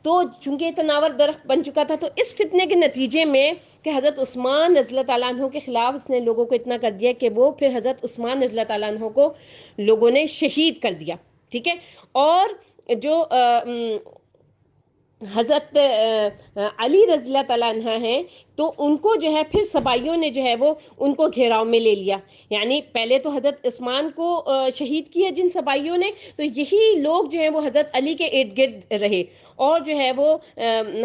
تو چونکہ یہ تناور درخت بن چکا تھا، تو اس فتنے کے نتیجے میں کہ حضرت عثمان رضی اللہ تعالیٰ عنہ کے خلاف اس نے لوگوں کو اتنا کر دیا کہ وہ پھر حضرت عثمان رضی اللہ تعالیٰ عنہ کو لوگوں نے شہید کر دیا، ٹھیک ہے. اور جو حضرت علی رضی اللہ تعالیٰ عنہ ہیں، تو ان کو جو ہے پھر سبائیوں نے جو ہے وہ ان کو گھیراؤ میں لے لیا. یعنی پہلے تو حضرت عثمان کو شہید کیا جن سبائیوں نے، تو یہی لوگ جو ہیں وہ حضرت علی کے ارد گرد رہے، اور جو ہے وہ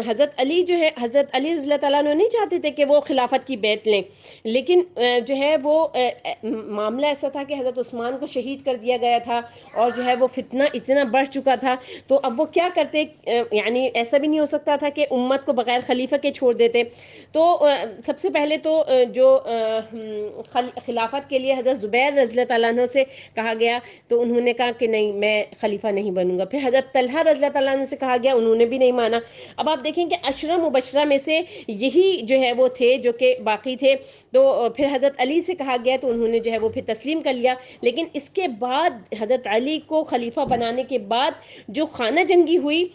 حضرت علی جو ہے حضرت علی رضی اللہ تعالیٰ عنہ نہیں چاہتے تھے کہ وہ خلافت کی بیعت لیں، لیکن جو ہے وہ معاملہ ایسا تھا کہ حضرت عثمان کو شہید کر دیا گیا تھا، اور جو ہے وہ فتنہ اتنا بڑھ چکا تھا. تو اب وہ کیا کرتے، یعنی ایسا بھی نہیں ہو سکتا تھا کہ امت کو بغیر خلیفہ کے چھوڑ دیتے. تو سب سے پہلے تو جو خلافت کے لیے حضرت زبیر رضی اللہ تعالیٰ عنہ سے کہا گیا، تو انہوں نے کہا کہ نہیں، میں خلیفہ نہیں بنوں گا. پھر حضرت طلحہ رضی اللہ تعالیٰ عنہ سے کہا گیا، انہوں نے بھی نہیں مانا. اب آپ دیکھیں کہ عشرہ مبشرہ میں سے یہی جو ہے وہ تھے جو کہ باقی تھے. تو پھر حضرت علی سے کہا گیا تو انہوں نے جو ہے وہ پھر تسلیم کر لیا. لیکن اس کے بعد حضرت علی کو خلیفہ بنانے کے بعد جو خانہ جنگی ہوئی،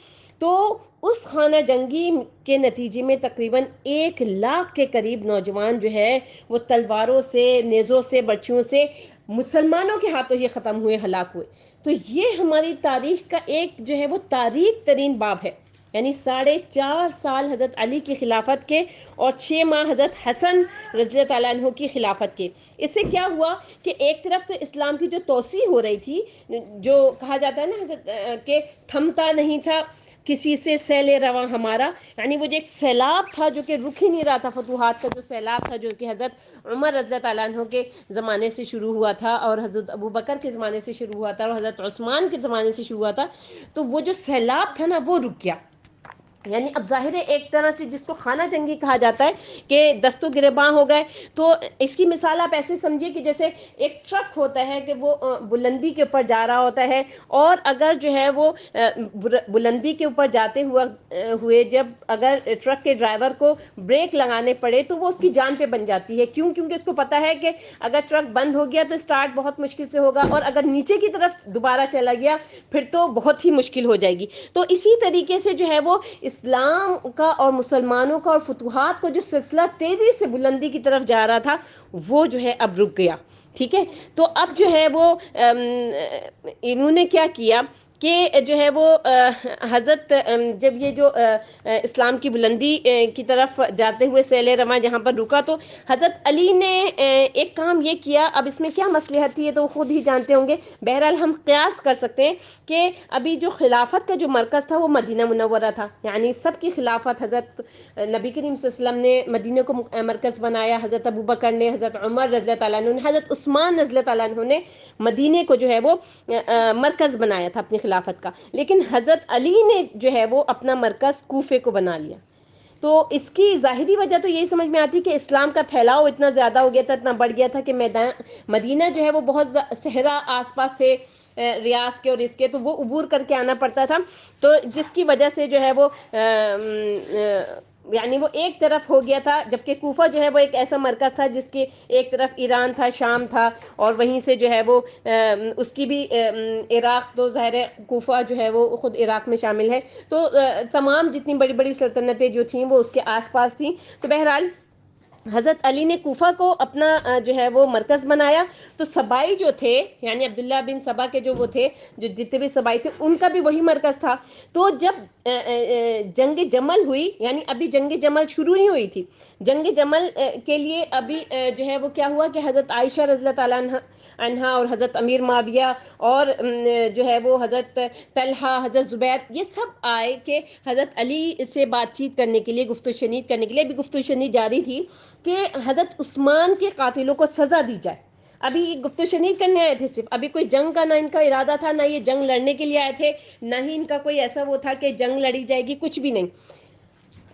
تو اس خانہ جنگی کے نتیجے میں تقریباً 1 لاکھ کے قریب نوجوان جو ہے وہ تلواروں سے، نیزوں سے، برچھیوں سے مسلمانوں کے ہاتھوں یہ ختم ہوئے، ہلاک ہوئے. تو یہ ہماری تاریخ کا ایک جو ہے وہ تاریخ ترین باب ہے. یعنی 4.5 سال حضرت علی کی خلافت کے، اور 6 ماہ حضرت حسن رضی اللہ تعالیٰ عنہ کی خلافت کے. اس سے کیا ہوا کہ ایک طرف تو اسلام کی جو توسیع ہو رہی تھی، جو کہا جاتا ہے نا حضرت کہ تھمتا نہیں تھا کسی سے سیل رواں ہمارا، یعنی وہ جو ایک سیلاب تھا جو کہ رک ہی نہیں رہا تھا، فتوحات کا جو سیلاب تھا جو کہ حضرت عمر رضی اللہ تعالیٰ عنہ کے زمانے سے شروع ہوا تھا، اور حضرت ابو بکر کے زمانے سے شروع ہوا تھا، اور حضرت عثمان کے زمانے سے شروع ہوا تھا. تو وہ جو سیلاب تھا نا وہ رک گیا. یعنی اب ظاہر ہے ایک طرح سے جس کو خانہ جنگی کہا جاتا ہے کہ دست و گریباں ہو گئے. تو اس کی مثال آپ ایسے سمجھیے کہ جیسے ایک ٹرک ہوتا ہے کہ وہ بلندی کے اوپر جا رہا ہوتا ہے، اور اگر جو ہے وہ بلندی کے اوپر جاتے ہوئے جب اگر ٹرک کے ڈرائیور کو بریک لگانے پڑے تو وہ اس کی جان پہ بن جاتی ہے. کیوں؟ کیونکہ اس کو پتا ہے کہ اگر ٹرک بند ہو گیا تو سٹارٹ بہت مشکل سے ہوگا، اور اگر نیچے کی طرف دوبارہ چلا گیا پھر تو بہت ہی مشکل ہو جائے گی. تو اسی طریقے سے جو ہے وہ اسلام کا اور مسلمانوں کا اور فتوحات کا جو سلسلہ تیزی سے بلندی کی طرف جا رہا تھا وہ جو ہے اب رک گیا، ٹھیک ہے. تو اب جو ہے وہ انہوں نے کیا کیا کہ جو ہے وہ حضرت جب یہ جو اسلام کی بلندی کی طرف جاتے ہوئے سیل رواں جہاں پر رکا، تو حضرت علی نے ایک کام یہ کیا. اب اس میں کیا مصلحت تھی یہ تو خود ہی جانتے ہوں گے، بہرحال ہم قیاس کر سکتے ہیں کہ ابھی جو خلافت کا جو مرکز تھا وہ مدینہ منورہ تھا. یعنی سب کی خلافت حضرت نبی کریم صلی اللہ علیہ وسلم نے مدینہ کو مرکز بنایا، حضرت ابو بکر نے، حضرت عمر رضی اللہ تعالیٰ عنہ نے، حضرت عثمان رضی اللہ تعالیٰ عنہ نے مدینہ کو جو ہے وہ مرکز بنایا تھا اپنی خلافت کا. لیکن حضرت علی نے جو ہے وہ اپنا مرکز کوفے کو بنا لیا. تو اس کی ظاہری وجہ تو یہی سمجھ میں آتی کہ اسلام کا پھیلاؤ اتنا زیادہ ہو گیا تھا، اتنا بڑھ گیا تھا کہ مدینہ جو ہے وہ بہت صحرا آس پاس تھے ریاض کے اور اس کے، تو وہ عبور کر کے آنا پڑتا تھا. تو جس کی وجہ سے جو ہے وہ یعنی وہ ایک طرف ہو گیا تھا، جبکہ کوفہ جو ہے وہ ایک ایسا مرکز تھا جس کے ایک طرف ایران تھا، شام تھا، اور وہیں سے جو ہے وہ اس کی بھی عراق، تو ظاہر ہے کوفہ جو ہے وہ خود عراق میں شامل ہے. تو تمام جتنی بڑی بڑی سلطنتیں جو تھیں وہ اس کے آس پاس تھیں. تو بہرحال حضرت علی نے کوفہ کو اپنا جو ہے وہ مرکز بنایا. تو سبائی جو تھے، یعنی عبداللہ بن سبا کے جو وہ تھے، جو جتنے بھی سبائی تھے، ان کا بھی وہی مرکز تھا. تو جب جنگ جمل ہوئی، یعنی ابھی جنگ جمل شروع نہیں ہوئی تھی، جنگ جمل کے لیے ابھی جو ہے وہ کیا ہوا کہ حضرت عائشہ رضی اللہ تعالیٰ عنہا اور حضرت امیر معاویہ اور جو ہے وہ حضرت طلحہ، حضرت زبیر، یہ سب آئے کہ حضرت علی سے بات چیت کرنے کے لیے، گفت و شنید کرنے کے لیے. ابھی گفت و شنید جاری تھی کہ حضرت عثمان کے قاتلوں کو سزا دی جائے. ابھی یہ گفتگو شنید کرنے آئے تھے صرف، ابھی کوئی جنگ کا نہ ان کا ارادہ تھا، نہ یہ جنگ لڑنے کے لیے آئے تھے، نہ ہی ان کا کوئی ایسا وہ تھا کہ جنگ لڑی جائے گی، کچھ بھی نہیں.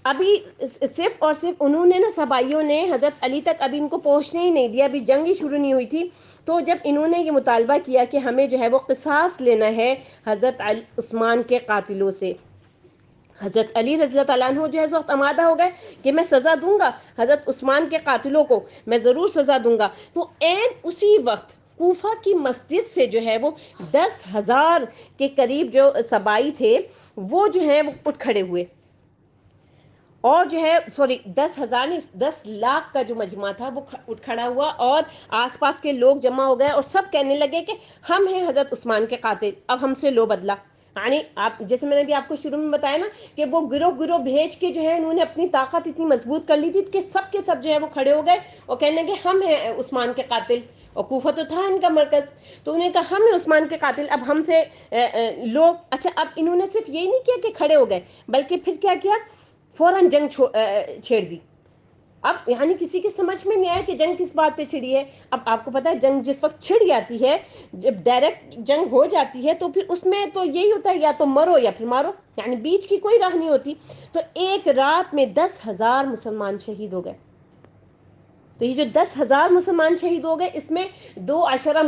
ابھی صرف اور صرف انہوں نے نا صحابیوں نے حضرت علی تک ابھی ان کو پہنچنے ہی نہیں دیا، ابھی جنگ ہی شروع نہیں ہوئی تھی. تو جب انہوں نے یہ مطالبہ کیا کہ ہمیں جو ہے وہ قصاص لینا ہے حضرت عثمان کے قاتلوں سے، حضرت علی رضی اللہ تعالیٰ عنہ جو ہے اس وقت آمادہ ہو گئے کہ میں سزا دوں گا حضرت عثمان کے قاتلوں کو، میں ضرور سزا دوں گا. تو عین اسی وقت کوفہ کی مسجد سے جو ہے وہ 10,000 کے قریب جو صبائی تھے وہ جو ہے وہ اٹھ کھڑے ہوئے، اور جو ہے 10,000 نہیں 10,00,000 کا جو مجمع تھا وہ اٹھ کھڑا ہوا، اور آس پاس کے لوگ جمع ہو گئے اور سب کہنے لگے کہ ہم ہیں حضرت عثمان کے قاتل، اب ہم سے لو بدلہ. یعنی آپ جیسے میں نے بھی آپ کو شروع میں بتایا نا کہ وہ گروہ گروہ بھیج کے جو ہے انہوں نے اپنی طاقت اتنی مضبوط کر لی تھی کہ سب کے سب جو ہے وہ کھڑے ہو گئے اور کہنے لگے ہم ہیں عثمان کے قاتل، اور کوفہ تو تھا ان کا مرکز. تو انہوں نے کہا ہم ہیں عثمان کے قاتل، اب ہم سے لو. اچھا اب انہوں نے صرف یہی نہیں کیا کہ کھڑے ہو گئے، بلکہ پھر کیا کیا، فوراً جنگ چھیڑ دی. اب یعنی کسی کی سمجھ میں نہیں آیا کہ جنگ کس بات پہ چھڑی ہے. اب آپ کو پتا ہے جنگ جس وقت چھڑ جاتی ہے، جب ڈائریکٹ جنگ ہو جاتی ہے تو پھر اس میں تو یہی ہوتا ہے یا تو مرو یا پھر مارو، یعنی بیچ کی کوئی راہ نہیں ہوتی. تو ایک رات میں 10,000 مسلمان شہید ہو گئے. تو یہ جو 10,000 مسلمان شہید ہو گئے، اس میں 2 عشرہ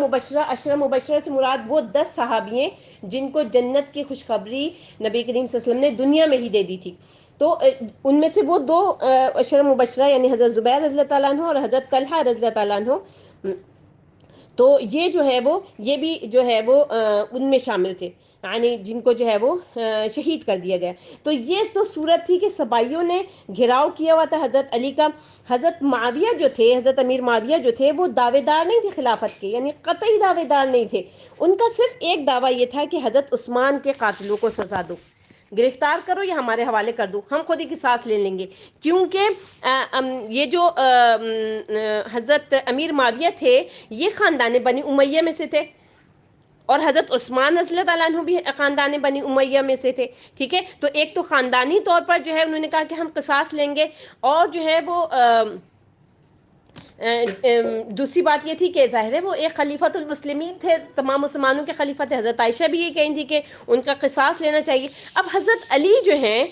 مبشرہ سے مراد وہ 10 صحابی ہیں جن کو جنت کی خوشخبری نبی کریم صلی اللہ علیہ وسلم نے دنیا میں ہی دے دی تھی. تو ان میں سے وہ 2 عشرہ مبشرہ یعنی حضرت زبیر رضی اللہ تعالیٰ عنہ اور حضرت طلحہ رضی اللہ تعالیٰ عنہ، تو یہ جو ہے وہ یہ بھی جو ہے وہ ان میں شامل تھے، یعنی جن کو جو ہے وہ شہید کر دیا گیا. تو یہ تو صورت تھی کہ صبائیوں نے گھیراؤ کیا ہوا تھا حضرت علی کا. حضرت معاویہ جو تھے، حضرت امیر معاویہ جو تھے، وہ دعوے دار نہیں تھے خلافت کے، یعنی قطعی دعوے دار نہیں تھے. ان کا صرف ایک دعویٰ یہ تھا کہ حضرت عثمان کے قاتلوں کو سزا دو، گرفتار کرو یا ہمارے حوالے کر دو، ہم خود ہی قصاص لے لیں گے. کیونکہ یہ جو حضرت امیر معاویہ تھے یہ خاندان بنی امیہ میں سے تھے، اور حضرت عثمان رضی اللہ تعالیٰ عنہ بھی خاندان بنی امیہ میں سے تھے. ٹھیک ہے، تو ایک تو خاندانی طور پر جو ہے انہوں نے کہا کہ ہم قصاص لیں گے، اور جو ہے وہ دوسری بات یہ تھی کہ ظاہر ہے وہ ایک خلیفۃ المسلمین تھے، تمام مسلمانوں کے خلیفہ تھے. حضرت عائشہ بھی یہ کہیں تھی کہ ان کا قصاص لینا چاہیے. اب حضرت علی جو ہیں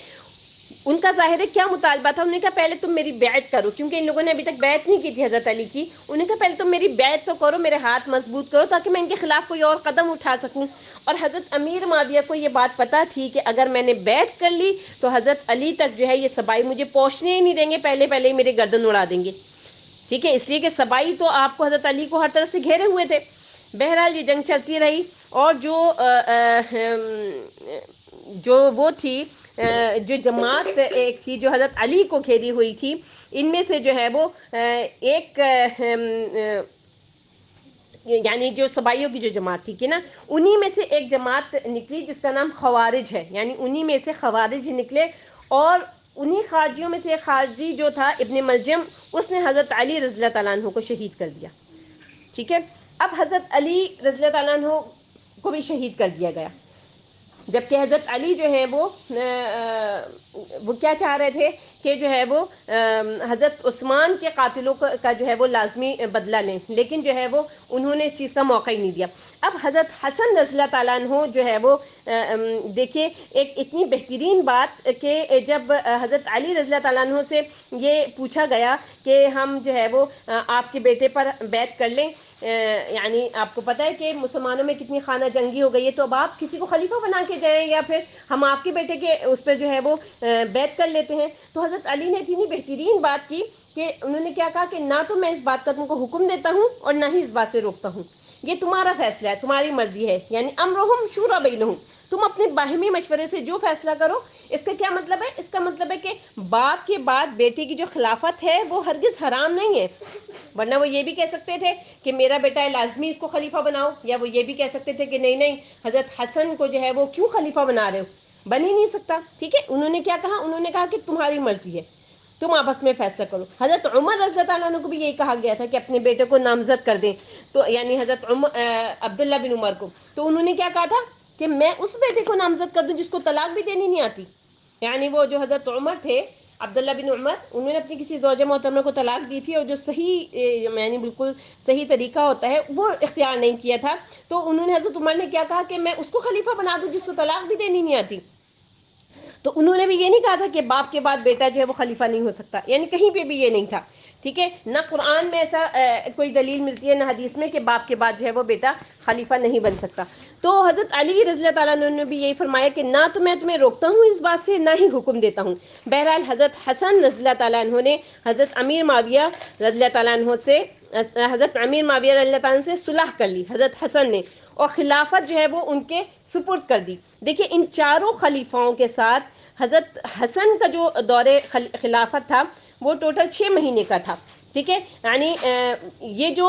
ان کا ظاہر ہے کیا مطالبہ تھا، انہوں نے کہا پہلے تم میری بیعت کرو، کیونکہ ان لوگوں نے ابھی تک بیعت نہیں کی تھی حضرت علی کی. انہوں نے کہا پہلے تم میری بیعت تو کرو، میرے ہاتھ مضبوط کرو تاکہ میں ان کے خلاف کوئی اور قدم اٹھا سکوں. اور حضرت امیر معاویہ کو یہ بات پتہ تھی کہ اگر میں نے بیعت کر لی تو حضرت علی تک جو ہے یہ صبائی مجھے پہنچنے ہی نہیں دیں گے، پہلے ہی میرے گردن اڑا دیں گے. ٹھیک ہے، اس لیے کہ صبائی تو آپ کو حضرت علی کو ہر طرف سے گھیرے ہوئے تھے. بہرحال یہ جنگ چلتی رہی، اور جو وہ تھی جو جماعت ایک تھی جو حضرت علی کو گھیری ہوئی تھی، ان میں سے جو ہے وہ ایک یعنی جو صبائیوں کی جو جماعت تھی کہ نا، انہی میں سے ایک جماعت نکلی جس کا نام خوارج ہے، یعنی انہی میں سے خوارج نکلے. اور انہی خارجیوں میں سے ایک خارجی جو تھا ابن ملجم، اس نے حضرت علی رضی اللہ تعالیٰ عنہ کو شہید کر دیا. ٹھیک ہے، اب حضرت علی رضی اللہ تعالیٰ عنہ کو بھی شہید کر دیا گیا، جبکہ حضرت علی جو ہے وہ کیا چاہ رہے تھے کہ جو ہے وہ حضرت عثمان کے قاتلوں کا جو ہے وہ لازمی بدلہ لیں، لیکن جو ہے وہ انہوں نے اس چیز کا موقع ہی نہیں دیا. اب حضرت حسن رضی اللہ تعالیٰ عنہ جو ہے وہ دیکھیے ایک اتنی بہترین بات کہ جب حضرت علی رضی اللہ تعالیٰ عنہ سے یہ پوچھا گیا کہ ہم جو ہے وہ آپ کے بیٹے پر بیعت کر لیں، یعنی آپ کو پتہ ہے کہ مسلمانوں میں کتنی خانہ جنگی ہو گئی ہے، تو اب آپ کسی کو خلیفہ بنا کے جائیں یا پھر ہم آپ کے بیٹے کے اس پہ جو ہے وہ بیعت کر لیتے ہیں. تو حضرت علی نے اتنی بہترین بات کی کہ انہوں نے کیا کہا کہ نہ تو میں اس بات کا تم کو حکم دیتا ہوں اور نہ ہی اس بات سے روکتا ہوں، یہ تمہارا فیصلہ ہے، تمہاری مرضی ہے، یعنی امرہم شورا بینہم، تم اپنے باہمی مشورے سے جو فیصلہ کرو. اس کا کیا مطلب ہے؟ اس کا مطلب ہے کہ باپ کے بعد بیٹے کی جو خلافت ہے وہ ہرگز حرام نہیں ہے، ورنہ وہ یہ بھی کہہ سکتے تھے کہ میرا بیٹا ہے لازمی اس کو خلیفہ بناؤ، یا وہ یہ بھی کہہ سکتے تھے کہ نہیں حضرت حسن کو جو ہے وہ کیوں خلیفہ بنا رہے ہو، بن ہی نہیں سکتا. ٹھیک ہے، انہوں نے کیا کہا؟ انہوں نے کہا کہ تمہاری مرضی ہے، تم آپس میں فیصلہ کرو. حضرت عمر رضی اللہ عنہ کو بھی یہی کہا گیا تھا کہ اپنے بیٹے کو نامزد کر دیں، تو یعنی حضرت عبداللہ بن عمر کو. تو انہوں نے کیا کہا تھا کہ میں اس بیٹے کو نامزد کر دوں جس کو طلاق بھی دینی نہیں آتی. یعنی وہ جو حضرت عمر تھے عبداللہ بن عمر، انہوں نے اپنی کسی زوجہ محترمہ کو طلاق دی تھی، اور جو صحیح یعنی بالکل صحیح طریقہ ہوتا ہے وہ اختیار نہیں کیا تھا، تو انہوں نے حضرت عمر نے کیا کہا کہ میں اس کو خلیفہ بنا دوں جس کو طلاق بھی دینی نہیں آتی. تو انہوں نے بھی یہ نہیں کہا تھا کہ باپ کے بعد بیٹا جو ہے وہ خلیفہ نہیں ہو سکتا، یعنی کہیں پہ بھی یہ نہیں تھا. ٹھیک ہے، نہ قرآن میں ایسا کوئی دلیل ملتی ہے نہ حدیث میں کہ باپ کے بعد جو ہے وہ بیٹا خلیفہ نہیں بن سکتا. تو حضرت علی رضی اللہ تعالیٰ عنہ نے بھی یہی فرمایا کہ نہ تو میں تمہیں روکتا ہوں اس بات سے، نہ ہی حکم دیتا ہوں. بہرحال حضرت حسن رضی اللہ تعالیٰ عنہ نے حضرت امیر معاویہ رضی اللہ تعالیٰ عنہ سے حضرت امیر معاویہ رضی اللہ تعالیٰ عنہ سے صلح کر لی حضرت حسن نے، اور خلافت جو ہے وہ ان کے سپرد کر دی. دیکھیں ان چاروں خلیفاؤں کے ساتھ حضرت حسن کا جو دور خلافت تھا وہ ٹوٹل 6 مہینے کا تھا. ٹھیک ہے، یعنی یہ جو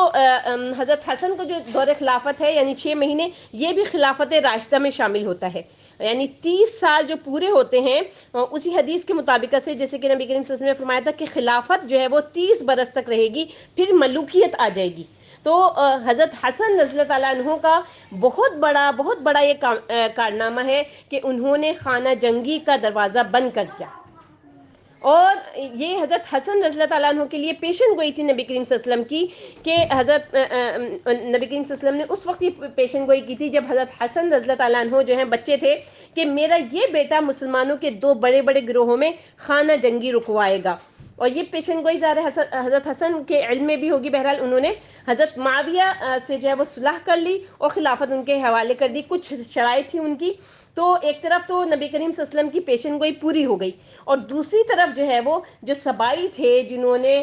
حضرت حسن کا جو دور خلافت ہے یعنی 6 مہینے، یہ بھی خلافت راشدہ میں شامل ہوتا ہے. یعنی 30 سال جو پورے ہوتے ہیں اسی حدیث کے مطابق سے، جیسے کہ نبی کریم صلی اللہ علیہ وسلم نے فرمایا تھا کہ خلافت جو ہے وہ 30 برس تک رہے گی، پھر ملوکیت آ جائے گی. تو حضرت حسن رضی اللہ تعالیٰ عنہ کا بہت بڑا یہ کارنامہ ہے کہ انہوں نے خانہ جنگی کا دروازہ بند کر دیا. اور یہ حضرت حسن رضی اللہ تعالیٰ عنہ کے لیے پیشن گوئی تھی نبی کریم صلی اللہ علیہ وسلم کی، کہ حضرت نبی کریم صلی اللہ علیہ وسلم نے اس وقت یہ پیشن گوئی کی تھی جب حضرت حسن رضی اللہ تعالیٰ عنہ جو ہیں بچے تھے، کہ میرا یہ بیٹا مسلمانوں کے 2 بڑے بڑے گروہوں میں خانہ جنگی رکوائے گا. اور یہ پیشن گوئی ظاہر حضرت حسن کے علم میں بھی ہوگی. بہرحال انہوں نے حضرت معاویہ سے جو ہے وہ صلح کر لی اور خلافت ان کے حوالے کر دی. کچھ شرائط تھی ان کی، تو ایک طرف تو نبی کریم صلی اللہ علیہ وسلم کی پیشن گوئی پوری ہو گئی، اور دوسری طرف جو ہے وہ جو سبائی تھے جنہوں نے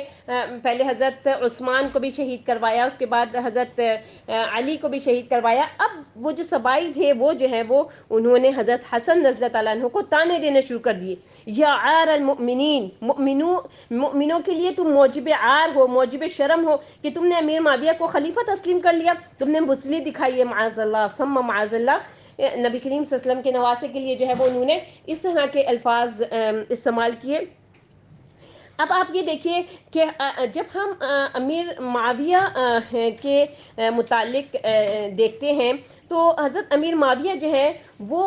پہلے حضرت عثمان کو بھی شہید کروایا، اس کے بعد حضرت علی کو بھی شہید کروایا، اب وہ جو سبائی تھے وہ جو ہے وہ انہوں نے حضرت حسن رضی اللہ تعالیٰ عنہ کو تانے دینے شروع کر دیے. یا عار المؤمنین، مؤمنوں کے لیے تم موجب عار ہو، موجب شرم ہو کہ تم نے امیر معاویہ کو خلیفہ تسلیم کر لیا، تم نے بزدلی دکھائی ہے. معاذ اللہ ثم معاذ اللہ. نبی کریم صلی اللہ علیہ وسلم کے نواسے کے لیے جو ہے وہ انہوں نے اس طرح کے الفاظ استعمال کیے. اب آپ یہ دیکھیے کہ جب ہم امیر معاویہ کے متعلق دیکھتے ہیں تو حضرت امیر معاویہ جو ہے وہ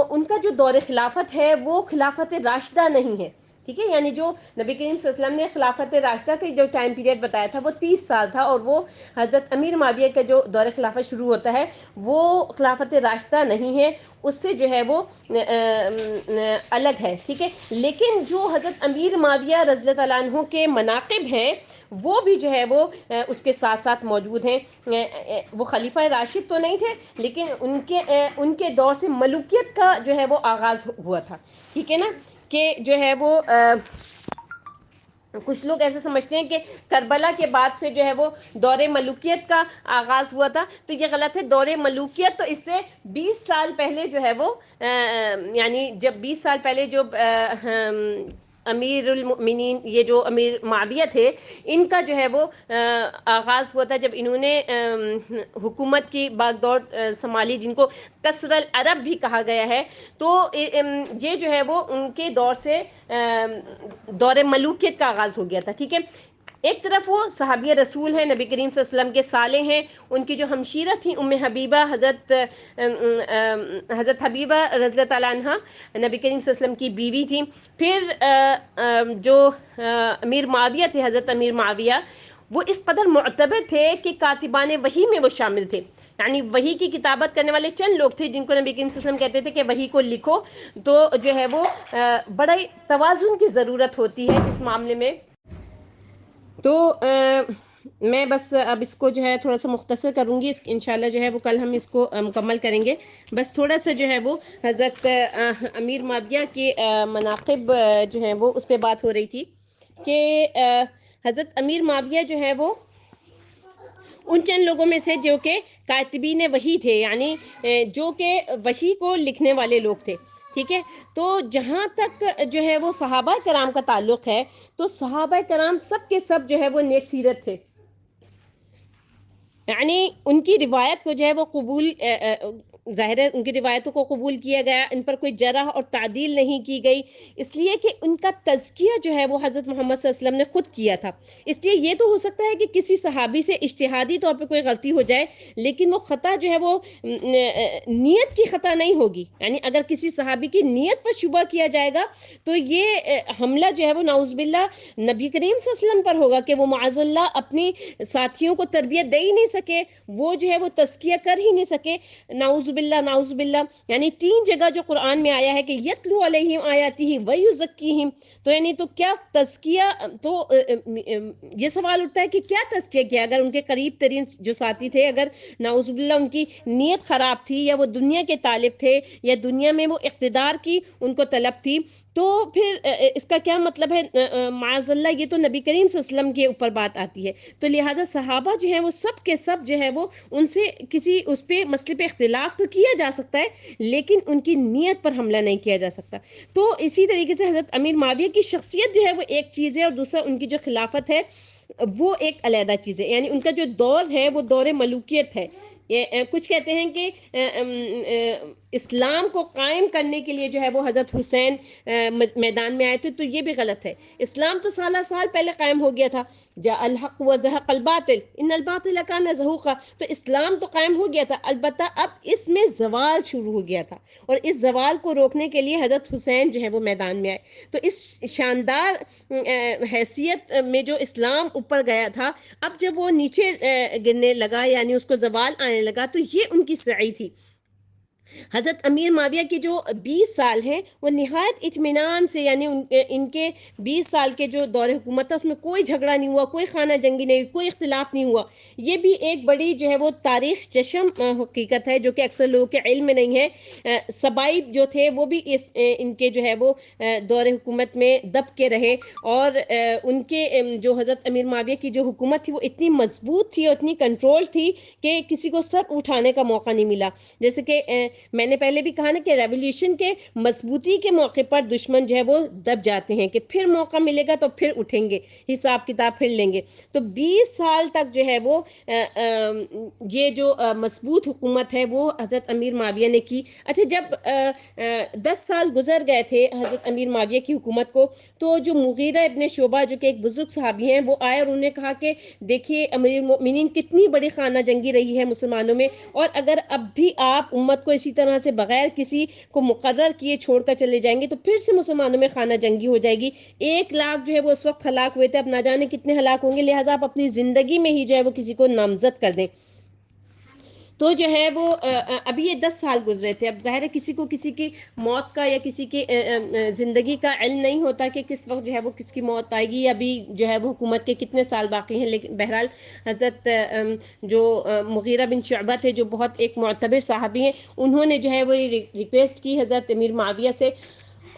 ان کا جو دور خلافت ہے وہ خلافت راشدہ نہیں ہے. ٹھیک ہے، یعنی جو نبی کریم صلی اللہ علیہ وسلم نے خلافت راشدہ کا جو ٹائم پیریڈ بتایا تھا وہ 30 سال تھا، اور وہ حضرت امیر معاویہ کا جو دور خلافت شروع ہوتا ہے وہ خلافت راشدہ نہیں ہے، اس سے جو ہے وہ الگ ہے. ٹھیک ہے، لیکن جو حضرت امیر معاویہ رضی اللہ تعالیٰ عنہ کے مناقب ہیں وہ بھی جو ہے وہ اس کے ساتھ ساتھ موجود ہیں. وہ خلیفہ راشد تو نہیں تھے، لیکن ان کے دور سے ملوکیت کا جو ہے وہ آغاز ہوا تھا. ٹھیک ہے نا، کہ جو ہے وہ کچھ لوگ ایسے سمجھتے ہیں کہ کربلا کے بعد سے جو ہے وہ دور ملوکیت کا آغاز ہوا تھا، تو یہ غلط ہے. دور ملوکیت تو اس سے 20 سال پہلے جو ہے وہ یعنی جب 20 سال پہلے جو امیر المؤمنین یہ جو امیر معاویہ تھے ان کا جو ہے وہ آغاز ہوا تھا جب انہوں نے حکومت کی باغ دوڑ سنبھالی، جن کو کسر العرب بھی کہا گیا ہے. تو یہ جو ہے وہ ان کے دور سے دور ملوکیت کا آغاز ہو گیا تھا. ٹھیک ہے، ایک طرف وہ صحابی رسول ہیں، نبی کریم صلی اللہ علیہ وسلم کے سالے ہیں، ان کی جو ہمشیرہ تھیں ام حبیبہ حضرت حبیبہ رضی اللہ تعالیٰ عنہ نبی کریم صلی اللہ علیہ وسلم کی بیوی تھیں. پھر جو امیر معاویہ تھے حضرت امیر معاویہ وہ اس قدر معتبر تھے کہ کاتبان وحی میں وہ شامل تھے، یعنی وحی کی کتابت کرنے والے چند لوگ تھے جن کو نبی کریم صلی اللہ علیہ وسلم کہتے تھے کہ وحی کو لکھو. تو جو ہے وہ بڑا توازن کی ضرورت ہوتی ہے اس معاملے میں. تو میں بس اب اس کو جو ہے تھوڑا سا مختصر کروں گی، انشاءاللہ جو ہے وہ کل ہم اس کو مکمل کریں گے. بس تھوڑا سا جو ہے وہ حضرت امیر معاویہ کے مناقب جو ہیں وہ اس پہ بات ہو رہی تھی کہ حضرت امیر معاویہ جو ہے وہ ان چند لوگوں میں سے جو کہ کاتبین وحی تھے، یعنی جو کہ وحی کو لکھنے والے لوگ تھے. ٹھیک ہے، تو جہاں تک جو ہے وہ صحابہ کرام کا تعلق ہے تو صحابہ کرام سب کے سب جو ہے وہ نیک سیرت تھے، یعنی ان کی روایت کو جو ہے وہ قبول ظاہر ہے ان کی روایتوں کو قبول کیا گیا، ان پر کوئی جرح اور تعدیل نہیں کی گئی، اس لیے کہ ان کا تزکیہ جو ہے وہ حضرت محمد صلی اللہ علیہ وسلم نے خود کیا تھا۔ اس لیے یہ تو ہو سکتا ہے کہ کسی صحابی سے اجتہادی طور پہ کوئی غلطی ہو جائے، لیکن وہ خطا جو ہے وہ نیت کی خطا نہیں ہوگی، یعنی اگر کسی صحابی کی نیت پر شبہ کیا جائے گا تو یہ حملہ جو ہے وہ نعوذ باللہ نبی کریم صلی اللہ علیہ وسلم پر ہوگا کہ وہ معاذ اللہ اپنی ساتھیوں کو تربیت دے ہی نہیں سکے، وہ جو ہے وہ تزکیہ کر ہی نہیں سکے، نعوذ باللہ نعوذ باللہ۔ یعنی 3 جگہ جو قرآن میں آیا ہے کہ یتلو علیہم آیاتہ ویزکیہم، تو یعنی تو کیا تزکیہ، تو یہ سوال اٹھتا ہے کہ کیا تزکیہ کیا؟ اگر ان کے قریب ترین جو ساتھی تھے اگر نعوذ باللہ ان کی نیت خراب تھی، یا وہ دنیا کے طالب تھے، یا دنیا میں وہ اقتدار کی ان کو طلب تھی، تو پھر اس کا کیا مطلب ہے؟ معاذ اللہ یہ تو نبی کریم صلی اللہ علیہ وسلم کے اوپر بات آتی ہے۔ تو لہٰذا صحابہ جو ہیں وہ سب کے سب جو ہے وہ ان سے کسی اس پہ مسئلے پہ اختلاف تو کیا جا سکتا ہے، لیکن ان کی نیت پر حملہ نہیں کیا جا سکتا۔ تو اسی طریقے سے حضرت امیر معاویہ کی شخصیت جو ہے وہ ایک چیز ہے، اور دوسرا ان کی جو خلافت ہے وہ ایک علیحدہ چیز ہے، یعنی ان کا جو دور ہے وہ دور ملوکیت ہے۔ کچھ کہتے ہیں کہ اسلام کو قائم کرنے کے لیے جو ہے وہ حضرت حسین میدان میں آئے تھے، تو یہ بھی غلط ہے۔ اسلام تو سالہ سال پہلے قائم ہو گیا تھا، جاء الحق وزهق الباطل ان الباطل كان زهوقا، تو اسلام تو قائم ہو گیا تھا، البتہ اب اس میں زوال شروع ہو گیا تھا، اور اس زوال کو روکنے کے لیے حضرت حسین جو ہے وہ میدان میں آئے۔ تو اس شاندار حیثیت میں جو اسلام اوپر گیا تھا، اب جب وہ نیچے گرنے لگا، یعنی اس کو زوال آنے لگا، تو یہ ان کی سعی تھی۔ حضرت امیر معاویہ کے جو 20 سال ہیں وہ نہایت اطمینان سے، یعنی ان کے 20 سال کے جو دور حکومت تھا اس میں کوئی جھگڑا نہیں ہوا، کوئی خانہ جنگی نہیں، کوئی اختلاف نہیں ہوا۔ یہ بھی ایک بڑی جو ہے وہ تاریخ چشم حقیقت ہے جو کہ اکثر لوگوں کے علم میں نہیں ہے۔ صبائب جو تھے وہ بھی ان کے جو ہے وہ دور حکومت میں دب کے رہے، اور ان کے جو حضرت امیر معاویہ کی جو حکومت تھی وہ اتنی مضبوط تھی اور اتنی کنٹرول تھی کہ کسی کو سر اٹھانے کا موقع نہیں ملا۔ جیسے کہ میں نے پہلے بھی کہا نا کہ ریولیوشن کے مضبوطی کے موقع پر دشمن جو ہے وہ دب جاتے ہیں، کہ پھر موقع ملے گا تو پھر اٹھیں گے، حساب کتاب پھر لیں گے۔ تو 20 سال تک جو ہے وہ یہ جو مضبوط حکومت ہے وہ حضرت امیر معاویہ نے کی۔ اچھا، جب 10 سال گزر گئے تھے حضرت امیر معاویہ کی حکومت کو، تو جو مغیرہ ابن شعبہ جو کہ ایک بزرگ صحابی ہیں وہ آئے اور انہوں نے کہا کہ دیکھیے امیر المؤمنین کتنی بڑی خانہ جنگی رہی ہے مسلمانوں میں، اور اگر اب بھی آپ امت کو اسی طرح سے بغیر کسی کو مقرر کیے چھوڑ کر چلے جائیں گے تو پھر سے مسلمانوں میں خانہ جنگی ہو جائے گی۔ 1 لاکھ جو ہے وہ اس وقت ہلاک ہوئے تھے، اب نہ جانے کتنے ہلاک ہوں گے، لہٰذا آپ اپنی زندگی میں ہی جو ہے وہ کسی کو نامزد کر دیں۔ تو جو ہے وہ ابھی یہ 10 سال گزرے تھے، اب ظاہر ہے کسی کو کسی کی موت کا یا کسی کی زندگی کا علم نہیں ہوتا کہ کس وقت جو ہے وہ کس کی موت آئے گی، ابھی جو ہے وہ حکومت کے کتنے سال باقی ہیں، لیکن بہرحال حضرت جو مغیرہ بن شعبہ تھے جو بہت ایک معتبر صحابی ہیں، انہوں نے جو ہے وہ ریکویسٹ کی حضرت امیر معاویہ سے،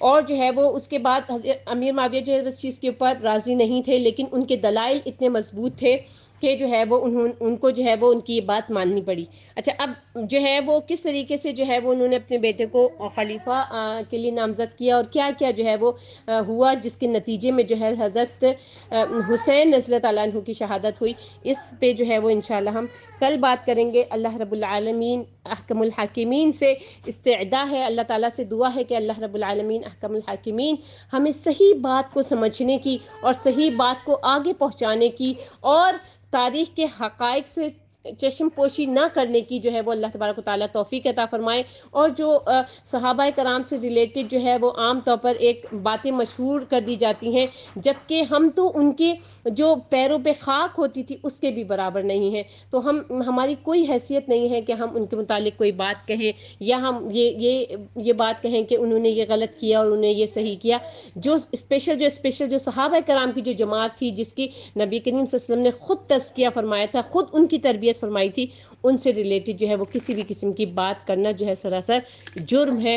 اور جو ہے وہ اس کے بعد امیر معاویہ جو ہے اس چیز کے اوپر راضی نہیں تھے، لیکن ان کے دلائل اتنے مضبوط تھے کہ جو ہے وہ ان کو جو ہے وہ ان کی یہ بات ماننی پڑی۔ اچھا، اب جو ہے وہ کس طریقے سے جو ہے وہ انہوں نے اپنے بیٹے کو خلیفہ کے لیے نامزد کیا، اور کیا کیا جو ہے وہ ہوا، جس کے نتیجے میں جو ہے حضرت حسین رضی اللہ تعالیٰ عنہ کی شہادت ہوئی، اس پہ جو ہے وہ انشاءاللہ ہم کل بات کریں گے۔ اللہ رب العالمین احکم الحاکمین سے استعداء ہے، اللہ تعالیٰ سے دعا ہے کہ اللہ رب العالمین احکم الحاکمین ہمیں صحیح بات کو سمجھنے کی اور صحیح بات کو آگے پہنچانے کی اور تاریخ کے حقائق سے چشم پوشی نہ کرنے کی جو ہے وہ اللہ تبارک و تعالیٰ توفیق عطا فرمائے۔ اور جو صحابہ کرام سے ریلیٹڈ جو ہے وہ عام طور پر ایک باتیں مشہور کر دی جاتی ہیں، جبکہ ہم تو ان کے جو پیروں پہ خاک ہوتی تھی اس کے بھی برابر نہیں ہیں، تو ہماری کوئی حیثیت نہیں ہے کہ ہم ان کے متعلق کوئی بات کہیں، یا ہم یہ بات کہیں کہ انہوں نے یہ غلط کیا اور انہوں نے یہ صحیح کیا۔ جو اسپیشل جو صحابہ کرام کی جو جماعت تھی، جس کی نبی کریم صلی اللہ علیہ وسلم نے خود تزکیہ فرمایا تھا، خود ان کی تربیت فرمائی تھی، ان سے ریلیٹڈ جو ہے وہ کسی بھی قسم کی بات کرنا جو ہے سراسر جرم ہے۔